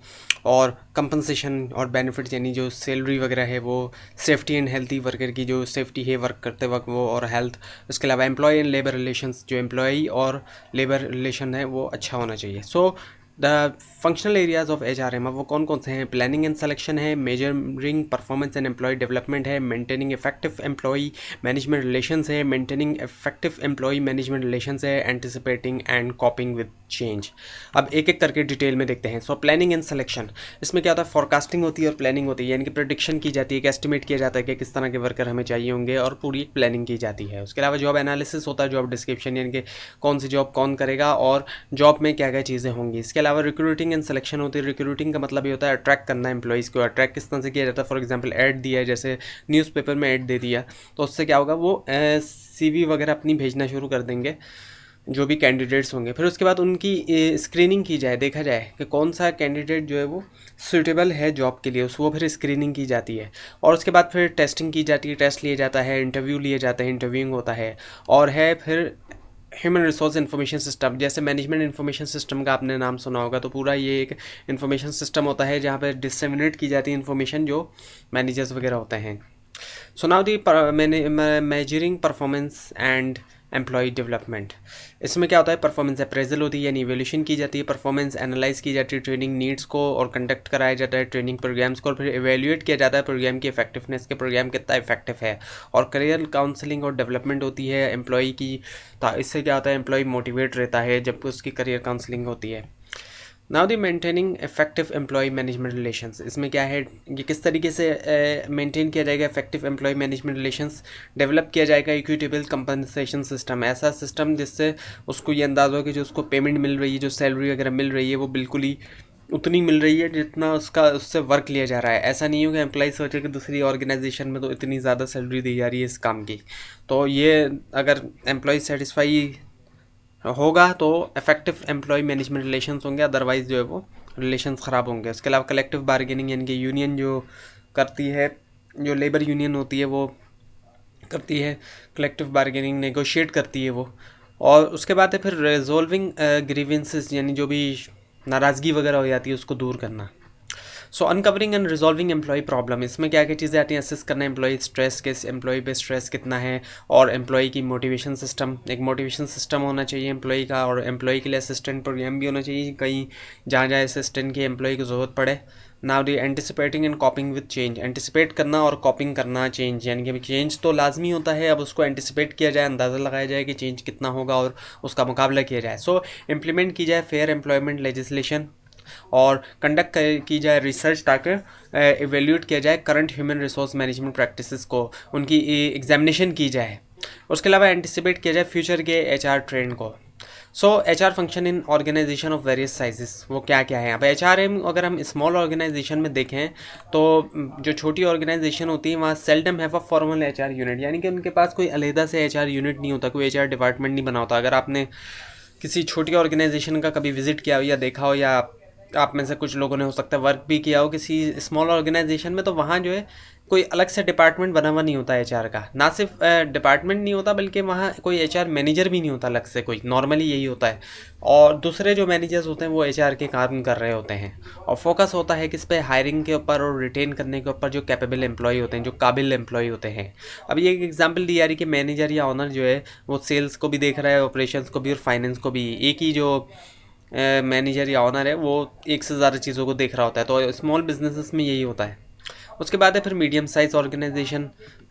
और कंपनसेशन और बेनिफिट्स यानी जो सैलरी वगैरह है वो, सेफ्टी एंड हेल्थी वर्कर की जो सेफ्टी है वर्क करते वक्त वो, और हेल्थ। उसके अलावा एम्प्लॉय एंड लेबर रिलेशंस, जो एम्प्लॉय और लेबर रिलेशन है वो अच्छा होना चाहिए। So the functional areas of HRM, अब वो कौन कौन से हैं। प्लानिंग एंड सिलेक्शन है, measuring performance and employ development है, maintaining effective employ management relations है, maintaining effective employ management relations है, anticipating and coping with change. अब एक एक करके डिटेल में देखते हैं। सो प्लानिंग एंड सिलेक्शन, इसमें क्या होता है, फोरकास्टिंग होती है और प्लानिंग होती है, यानी कि प्रेडिक्शन की जाती है, कि एस्टिमेट किया जाता है कि किस तरह के वर्कर हमें चाहिए होंगे, और पूरी प्लानिंग की जाती है। उसके अलावा जॉब एनालिसिस होता है, जॉब डिस्क्रिप्शन, यानी कि कौन सी जॉब कौन करेगा और जॉब में क्या क्या चीज़ें होंगी। इसके अलावा रिक्रूटिंग एंड सिलेक्शन होती है। रिक्रूटिंग का मतलब ये होता है अट्रैक्ट करना एम्प्लॉइज़ को। अट्रैक्ट किस तरह से किया जाता है, फॉर एग्जांपल ऐड दिया है, जैसे न्यूज़पेपर में ऐड दे दिया, तो उससे क्या होगा, वो CV वगैरह अपनी भेजना शुरू कर देंगे जो भी कैंडिडेट्स होंगे। फिर उसके बाद उनकी स्क्रीनिंग की जाए, देखा जाए कि कौन सा कैंडिडेट जो है वो सूटेबल है जॉब के लिए, उसको फिर स्क्रीनिंग की जाती है। और उसके बाद फिर टेस्टिंग की जाती है, टेस्ट लिया जाता है, इंटरव्यू लिए जाते हैं, इंटरव्यूइंग होता है, और है फिर ह्यूमन रिसोर्स इन्फॉर्मेशन सिस्टम, जैसे मैनेजमेंट इन्फॉर्मेशन सिस्टम का आपने नाम सुना होगा, तो पूरा ये एक इन्फॉर्मेशन सिस्टम होता है जहाँ पे डिसमिनेट की जाती है इन्फॉर्मेशन जो मैनेजर्स वगैरह होते हैं। So now the measuring performance and employ development, इसमें क्या होता है, परफॉर्मेंस अप्रेजल होती है यानी इवेल्यूशन की जाती है, परफॉर्मेंस एनालाइज की जाती है, ट्रेनिंग नीड्स को और कंडक्ट कराया जाता है ट्रेनिंग प्रोग्राम्स को, और फिर इवेल्यूएट किया जाता है प्रोग्राम की इफेक्टिवनेस के, प्रोग्राम कितना इफेक्टिव है, और करियर काउंसलिंग और डेवलपमेंट होती है एम्प्लॉय की। तो इससे क्या होता है, एम्प्लॉय मोटिवेट रहता है जब उसकी करियर काउंसलिंग होती है। Now the maintaining effective employ management relations, इसमें क्या है, ये किस तरीके से मेंटेन किया जाएगा effective employ management relations, develop किया जाएगा इक्विटेबल कंपनसेशन सिस्टम, ऐसा सिस्टम जिससे उसको ये अंदाज़ हो कि जो उसको पेमेंट मिल रही है, जो सैलरी वगैरह मिल रही है, वो बिल्कुल ही उतनी मिल रही है जितना उसका उससे वर्क लिया जा रहा है। ऐसा नहीं हो कि एम्प्लॉय सोचे कि दूसरी ऑर्गेनाइजेशन में तो इतनी ज़्यादा सैलरी दी जा रही है इस काम की, तो ये अगर एम्प्लॉय सेटिस्फाई होगा तो इफेक्टिव एम्प्लॉय मैनेजमेंट रिलेशंस होंगे, अदरवाइज जो है वो रिलेशंस ख़राब होंगे। उसके अलावा कलेक्टिव बार्गेनिंग यानी कि यूनियन जो करती है, जो लेबर यूनियन होती है वो करती है कलेक्टिव बार्गेनिंग, नेगोशिएट करती है वो। और उसके बाद है फिर रिजोल्विंग ग्रीवेंसेस यानी जो भी नाराज़गी वगैरह हो जाती है उसको दूर करना। So uncovering and resolving employee problem, इसमें क्या क्या चीज़ें आती हैं, असेस करना एम्प्लॉय स्ट्रेस के, एम्प्लॉय पे स्ट्रेस कितना है, और एम्प्लॉय की मोटिवेशन सिस्टम, एक मोटिवेशन सिस्टम होना चाहिए एम्प्लॉय का, और एम्प्लॉय के लिए असिस्टेंट प्रोग्राम भी होना चाहिए कहीं जहाँ जहाँ असिस्टेंट की एम्प्लॉय की ज़रूरत पड़े। Now the anticipating and coping with change, anticipate करना और कॉपिंग करना चेंज, यानी कि चेंज तो लाजमी होता है, अब उसको एंटिसिपेट किया जाए, अंदाज़ा लगाया जाए कि चेंज कितना होगा और उसका मुकाबला किया जाए। सो इम्प्लीमेंट की जाए फेयर एम्प्लॉयमेंट लेजिस्लेशन, और कंडक्ट की जाए रिसर्च ताकि इवेल्यूट किया जाए current human resource management practices को, उनकी एग्जामिनेशन की जाए। उसके अलावा एंटिसिपेट किया जाए फ्यूचर के एचआर ट्रेंड को। So HR function in organization of various sizes, वो क्या क्या है यहाँ पे एचआर एम, अगर हम स्मॉल ऑर्गेनाइजेशन में देखें तो जो छोटी ऑर्गेनाइजेशन होती है वहाँ seldom have a formal HR unit, यानी कि उनके पास कोई अलहदा से एचआर यूनिट नहीं होता, कोई एचआर डिपार्टमेंट नहीं बना होता। अगर आपने किसी छोटी ऑर्गेनाइजेशन का कभी विजिट किया हो या देखा हो, या आप में से कुछ लोगों ने हो सकता है वर्क भी किया हो किसी स्मॉल ऑर्गेनाइजेशन में, तो वहाँ जो है कोई अलग से डिपार्टमेंट बना हुआ नहीं होता एचआर का, ना सिर्फ डिपार्टमेंट नहीं होता बल्कि वहाँ कोई एचआर मैनेजर भी नहीं होता अलग से कोई, नॉर्मली यही होता है। और दूसरे जो मैनेजर्स होते हैं वो एचआर के काम कर रहे होते हैं, और फोकस होता है किस पे, हायरिंग के ऊपर और रिटेन करने के ऊपर जो कैपेबल एम्प्लॉय होते हैं, जो काबिल एम्प्लॉय होते हैं। अब ये एक एग्जांपल दी जा रही है कि मैनेजर या ऑनर जो है वो सेल्स को भी देख रहा है, ऑपरेशंस को भी और फाइनेंस को भी, एक ही जो मैनेजर या ऑनर है वो एक से ज़्यादा चीज़ों को देख रहा होता है, तो स्मॉल बिजनेसेस में यही होता है। उसके बाद है फिर मीडियम साइज़ ऑर्गेनाइजेशन।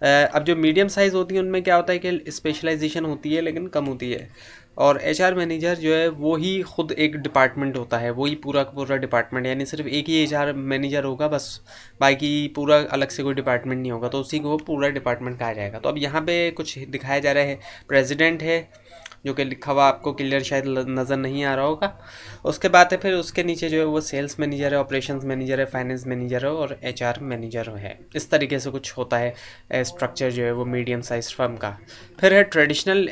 अब जो मीडियम साइज़ होती है उनमें क्या होता है कि स्पेशलाइजेशन होती है लेकिन कम होती है, और एचआर मैनेजर जो है वो ही खुद एक डिपार्टमेंट होता है, वही पूरा का पूरा डिपार्टमेंट, यानी सिर्फ एक ही एचआर मैनेजर होगा बस, बाकी पूरा अलग से कोई डिपार्टमेंट नहीं होगा, तो उसी को पूरा डिपार्टमेंट कहा जाएगा। तो अब यहाँ पे कुछ दिखाया जा रहा है, प्रेसिडेंट है जो कि लिखा हुआ आपको क्लियर शायद नज़र नहीं आ रहा होगा। उसके बाद है फिर उसके नीचे जो है वो सेल्स मैनेजर है, ऑपरेशंस मैनेजर है, फाइनेंस मैनेजर है और एचआर मैनेजर है। इस तरीके से कुछ होता है स्ट्रक्चर जो है वो मीडियम साइज फर्म का। फिर है traditional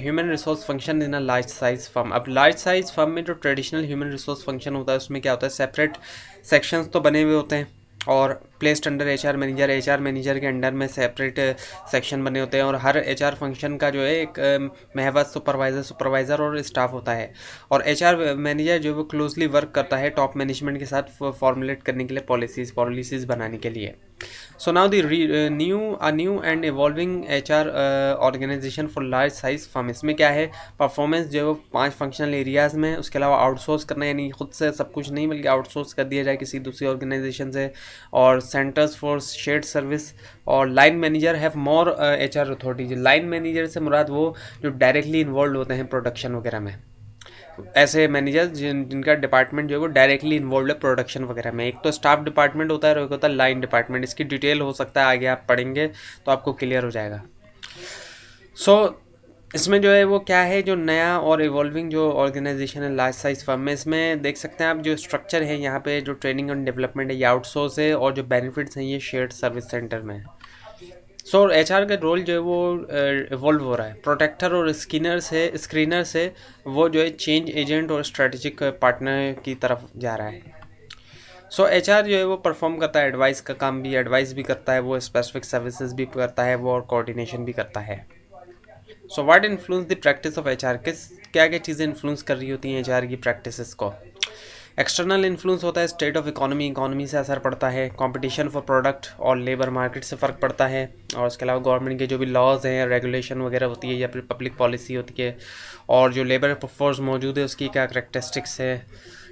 human resource function in a large size firm. अब लार्ज साइज फर्म में जो ट्रेडिशनल ह्यूमन रिसोर्स फंक्शन होता है उसमें क्या होता है, सेपरेट सेक्शंस तो बने हुए होते हैं और प्लेस्ड अंडर एचआर मैनेजर के अंडर में सेपरेट सेक्शन बने होते हैं, और हर एचआर फंक्शन का जो है एक महवत सुपरवाइज़र और स्टाफ होता है, और एचआर मैनेजर जो वो क्लोजली वर्क करता है टॉप मैनेजमेंट के साथ फॉर्मुलेट करने के लिए पॉलिसीज़ बनाने के लिए। So now the new and evolving HR organisation for large size firm, इसमें क्या है, परफॉर्मेंस जो है वो 5 फंक्शनल एरियाज़ में, उसके अलावा आउटसोर्स करना, यानी खुद से सब कुछ नहीं बल्कि आउटसोर्स कर दिया जाए किसी दूसरी ऑर्गेनाइजेशन से, और सेंटर्स फॉर शेयर्ड सर्विस, और line manager have more HR authorities. Line manager से मुराद वो जो डायरेक्टली इन्वॉल्व होते हैं प्रोडक्शन वगैरह में, ऐसे मैनेजर जिनका डिपार्टमेंट जो है वो डायरेक्टली इन्वॉल्व है प्रोडक्शन वगैरह में। एक तो स्टाफ डिपार्टमेंट होता है और एक होता है लाइन डिपार्टमेंट, इसकी डिटेल हो सकता है आगे आप पढ़ेंगे तो आपको क्लियर हो जाएगा। सो इसमें जो है वो क्या है, जो नया और इवॉल्विंग जो ऑर्गेनाइजेशन है लार्ज साइज फर्म में, इसमें देख सकते हैं आप जो स्ट्रक्चर है यहाँ पे, जो ट्रेनिंग एंड डेवलपमेंट है ये आउटसोर्स है, और जो बेनिफिट्स हैं ये शेयर्ड सर्विस सेंटर में है। सो एचआर का रोल जो है वो इवॉल्व हो रहा है, प्रोटेक्टर और स्क्रीनर से वो जो है चेंज एजेंट और स्ट्रेटेजिक पार्टनर की तरफ जा रहा है। सो एचआर जो है वो परफॉर्म करता है एडवाइस का काम भी, एडवाइस भी करता है, वो स्पेसिफिक सर्विसेज भी करता है वो, और कोऑर्डिनेशन भी करता है। So what influence the practice of HR, किस क्या क्या चीज़ें इन्फ्लुएंस कर रही होती हैं एचआर की प्रैक्टिसेस को। एक्सटर्नल इन्फ्लुएंस होता है स्टेट ऑफ इकोनॉमी, इकोनॉमी से असर पड़ता है, कंपटीशन फॉर प्रोडक्ट और लेबर मार्केट से फ़र्क पड़ता है, और उसके अलावा गवर्नमेंट के जो भी लॉज हैं, रेगुलेशन वगैरह होती है या फिर पब्लिक पॉलिसी होती है, और जो लेबर फोर्स मौजूद है उसकी क्या करेक्टरिस्टिक्स है,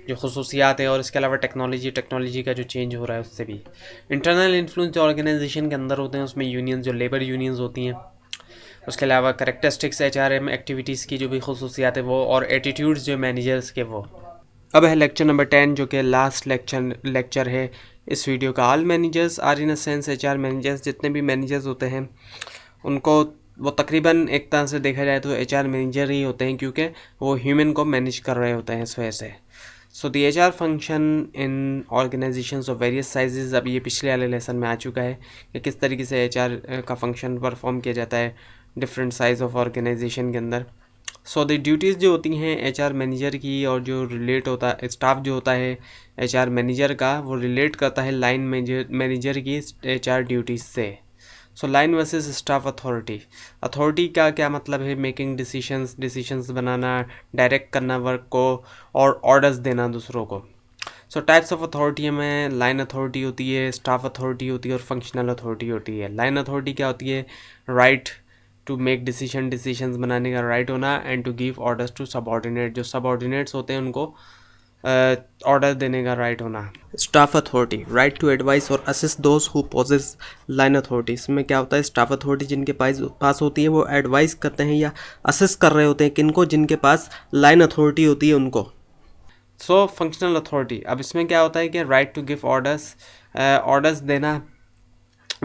जो खसूसियात हैं, और इसके अलावा टेक्नोलॉजी का जो चेंज हो रहा है उससे भी। इंटरनल इन्फ्लुएंस जो ऑर्गेनाइजेशन के अंदर होते हैं उसमें यूनियन, जो लेबर यूनियंस होती हैं, उसके अलावा करेक्टरिस्टिक्स एचआरएम एक्टिविटीज़ की जो भी खसूसियात है वो, और एटीट्यूड्स जो मैनेजर्स के वो। अब है लेक्चर नंबर 10 जो कि लास्ट लेक्चर है इस वीडियो का। All managers are in a sense HR managers, जितने भी मैनेजर्स होते हैं उनको वो तकरीबन एक तरह से देखा जाए तो एचआर मैनेजर ही होते हैं, क्योंकि वो ह्यूमन को मैनेज कर रहे होते हैं इस वजह से। So the HR function in organisations of various sizes, अब ये पिछले वाले लेसन में आ चुका है कि किस तरीके से एचआर का फंक्शन परफॉर्म किया जाता है डिफरेंट साइज़ ऑफ ऑर्गेनाइजेशन के अंदर। सो द ड्यूटीज़ जो होती हैं एचआर मैनेजर की, और जो रिलेट होता है स्टाफ जो होता है एचआर मैनेजर का, वो रिलेट करता है लाइन मैनेजर की एचआर ड्यूटीज़ से। So line versus staff authority, authority का क्या मतलब है, मेकिंग डिसीशंस बनाना, डायरेक्ट करना वर्क को, और ऑर्डर्स देना दूसरों को। सो टाइप्स ऑफ अथॉरिटी में लाइन अथॉरिटी होती है, स्टाफ अथॉरिटी होती है, और फंक्शनल अथॉरिटी होती है। लाइन अथॉरिटी क्या होती है, राइट टू मेक डिसीशंस बनाने का राइट होना, and to give orders to subordinate, जो सबऑर्डिनेट्स होते हैं उनको ऑर्डर देने का राइट होना। Staff authority, right to advise और assist those who possess line authority, इसमें क्या होता है, स्टाफ अथॉरिटी जिनके पास होती है वो एडवाइस करते हैं या असिस्ट कर रहे होते हैं किनको, जिनके पास लाइन अथॉरिटी होती है उनको। सो फंक्शनल अथॉरिटी, अब इसमें क्या होता है कि राइट टू गिव ऑर्डर्स देना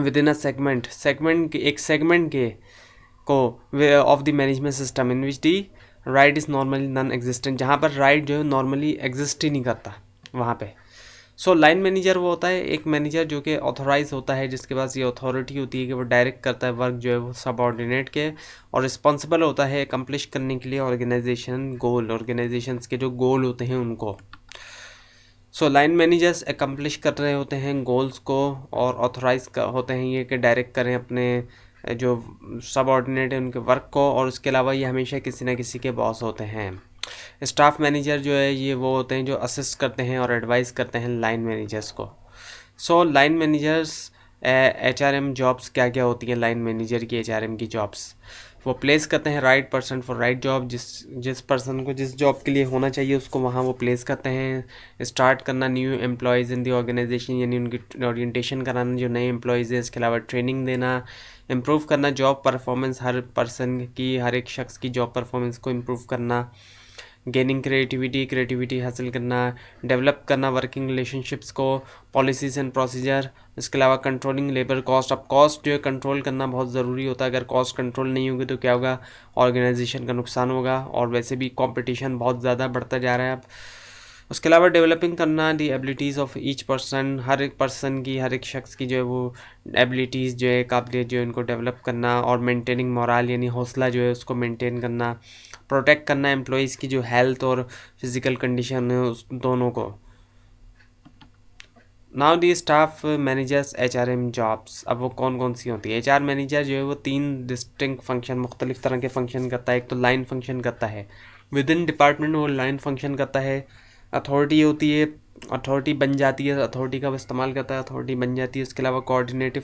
विद इन अ सेगमेंट एक सेगमेंट के को of the management system in which the right is normally non existent, जहाँ पर राइट जो है नॉर्मली एग्जिस्ट ही नहीं करता वहाँ पे। सो लाइन मैनेजर वो होता है एक मैनेजर जो कि ऑथोराइज होता है, जिसके पास ये अथॉरिटी होती है कि वो डायरेक्ट करता है वर्क जो है वो सबऑर्डिनेट के, और रिस्पॉन्सिबल होता है अकम्प्लिश करने के लिए ऑर्गेनाइजेशंस के जो गोल होते हैं उनको। सो लाइन मैनेजर्स अकम्प्लिश कर रहे होते हैं गोल्स को, और ऑथोराइज होते हैं ये कि डायरेक्ट करें अपने जो सबऑर्डिनेट है उनके वर्क को, और उसके अलावा ये हमेशा किसी न किसी के बॉस होते हैं। स्टाफ मैनेजर जो है ये वो होते हैं जो असिस्ट करते हैं और एडवाइस करते हैं लाइन मैनेजर्स को। So line managers HRM jobs क्या क्या होती हैं, लाइन मैनेजर की एचआरएम की जॉब्स, वो प्लेस करते हैं right person for right job, जिस पर्सन को जिस जॉब के लिए होना चाहिए उसको वहाँ वो प्लेस करते हैं। स्टार्ट करना new employees in the organisation, यानी उनकी ओरिएंटेशन कराना जो नए एम्प्लॉयज़ हैं, इसके अलावा ट्रेनिंग देना, इम्प्रूव करना जॉब परफॉर्मेंस, हर पर्सन की हर एक शख्स की जॉब परफॉर्मेंस को इम्प्रूव करना, गेनिंग क्रिएटिविटी हासिल करना, डेवलप करना वर्किंग रिलेशनशिप्स को, पॉलिसीज़ एंड प्रोसीजर, इसके अलावा कंट्रोलिंग लेबर कॉस्ट। अब कॉस्ट जो है कंट्रोल करना बहुत ज़रूरी होता है, अगर कॉस्ट कंट्रोल नहीं होगी तो क्या होगा, ऑर्गेनाइजेशन का नुकसान होगा, और वैसे भी कंपटीशन बहुत ज़्यादा बढ़ता जा रहा है अब। उसके अलावा डेवलपिंग करना दी एबिलिटीज़ ऑफ ईच पर्सन, हर एक पर्सन की हर एक शख्स की जो है वो एबिलिटीज़ जो है काबिलियत जो है उनको डेवलप करना, और मेंटेनिंग मोरल यानी हौसला जो है उसको मेंटेन करना, प्रोटेक्ट करना एम्प्लॉयज़ की जो हेल्थ और फिज़िकल कंडीशन है उस दोनों को। नाउ दी स्टाफ मैनेजर्स एचआरएम जॉब्स, अब वो कौन कौन सी होती है। एचआर मैनेजर जो है वो 3 डिस्टिंक्ट फंक्शन, मुख्तलिफ तरह के फंक्शन करता है। एक तो लाइन फंक्शन करता है, विद इन डिपार्टमेंट वो लाइन फंक्शन करता है। अथॉरिटी होती है, अथॉरिटी बन जाती है, अथॉरिटी का वो इस्तेमाल करता है, अथॉरिटी बन जाती है। उसके अलावा कोऑर्डिनेटिव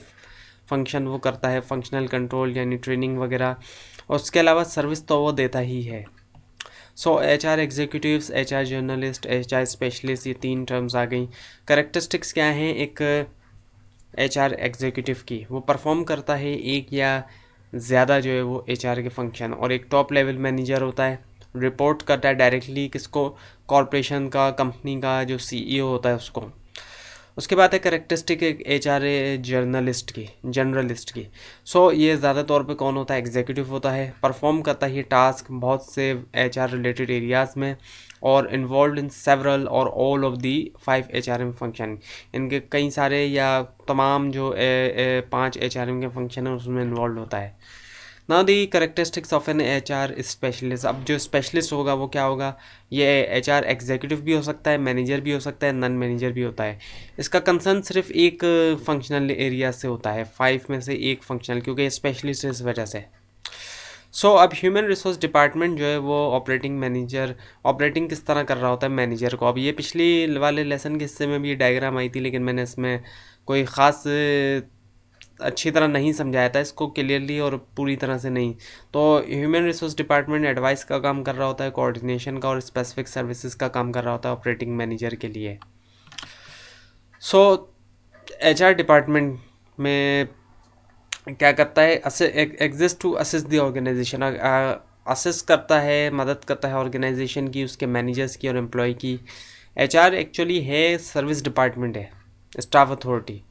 फंक्शन वो करता है, फंक्शनल कंट्रोल यानी ट्रेनिंग वगैरह, और उसके अलावा सर्विस तो वो देता ही है। So HR executives, HR journalist, HR specialist, ये 3 टर्म्स आ गई। करेक्टरिस्टिक्स क्या हैं एक एचआर एग्जीक्यूटिव की, वो परफॉर्म करता है एक या ज़्यादा जो है वो एचआर के फंक्शन, और एक टॉप लेवल मैनेजर होता है, रिपोर्ट करता है डायरेक्टली किसको, कॉरपोरेशन का, कंपनी का जो सीईओ होता है उसको। उसके बाद है करेक्टरिस्टिक एक एचआर जर्नलिस्ट की। सो ये ज़्यादा तौर पे कौन होता है, एग्जीक्यूटिव होता है, परफॉर्म करता है ये टास्क बहुत से एचआर रिलेटेड एरियाज़ में, और इन्वॉल्व इन सेवरल और all of the 5 HRM function, इनके कई सारे या तमाम जो 5 एचआरएम के फंक्शन हैं उसमें इन्वॉल्व होता है। Now the characteristics of an HR specialist, अब जो स्पेशलिस्ट होगा वो क्या होगा, ये एचआर एग्जीक्यूटिव भी हो सकता है, मैनेजर भी हो सकता है, नॉन मैनेजर भी होता है। इसका कंसर्न सिर्फ एक फंक्शनल एरिया से होता है, 5 में से एक फंक्शनल, क्योंकि स्पेशलिस्ट इस वजह से। अब ह्यूमन रिसोर्स डिपार्टमेंट जो है वो ऑपरेटिंग मैनेजर ऑपरेटिंग किस तरह कर रहा होता है मैनेजर को। अब ये पिछली वाले लेसन के हिस्से में भी ये डायग्राम आई थी, लेकिन मैंने इसमें कोई ख़ास अच्छी तरह नहीं समझाया था इसको क्लियरली और पूरी तरह से नहीं। तो ह्यूमन रिसोर्स डिपार्टमेंट एडवाइस का काम कर रहा होता है, कोऑर्डिनेशन का और स्पेसिफिक सर्विसेज का काम कर रहा होता है ऑपरेटिंग मैनेजर के लिए। एचआर डिपार्टमेंट में क्या करता है, exist to assist the organisation, assist करता है, मदद करता है ऑर्गेनाइजेशन की, उसके मैनेजर्स की और एम्प्लॉय की। एचआर एक्चुअली है सर्विस डिपार्टमेंट है, स्टाफ अथॉरिटी,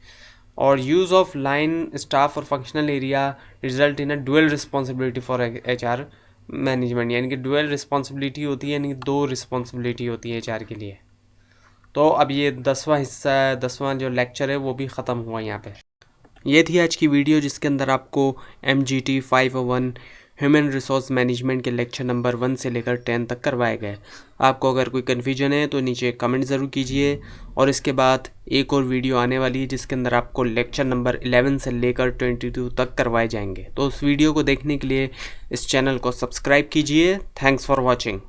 और यूज़ ऑफ लाइन स्टाफ और functional area result in a dual responsibility for HR management, यानी कि डुअल रिस्पॉन्सिबिलिटी होती है, यानी कि 2 रिस्पॉन्सिबिलिटी होती है एचआर के लिए। तो अब ये 10वां हिस्सा है, 10वां जो लेक्चर है वो भी ख़त्म हुआ यहाँ पे। ये थी आज की वीडियो जिसके अंदर आपको MGT 501 ह्यूमन रिसोर्स मैनेजमेंट के लेक्चर नंबर 1 से लेकर 10 तक करवाए गए। आपको अगर कोई कन्फ्यूजन है तो नीचे कमेंट ज़रूर कीजिए, और इसके बाद एक और वीडियो आने वाली है जिसके अंदर आपको लेक्चर नंबर 11 से लेकर 22 तक करवाए जाएंगे। तो उस वीडियो को देखने के लिए इस चैनल को सब्सक्राइब कीजिए। Thanks for watching.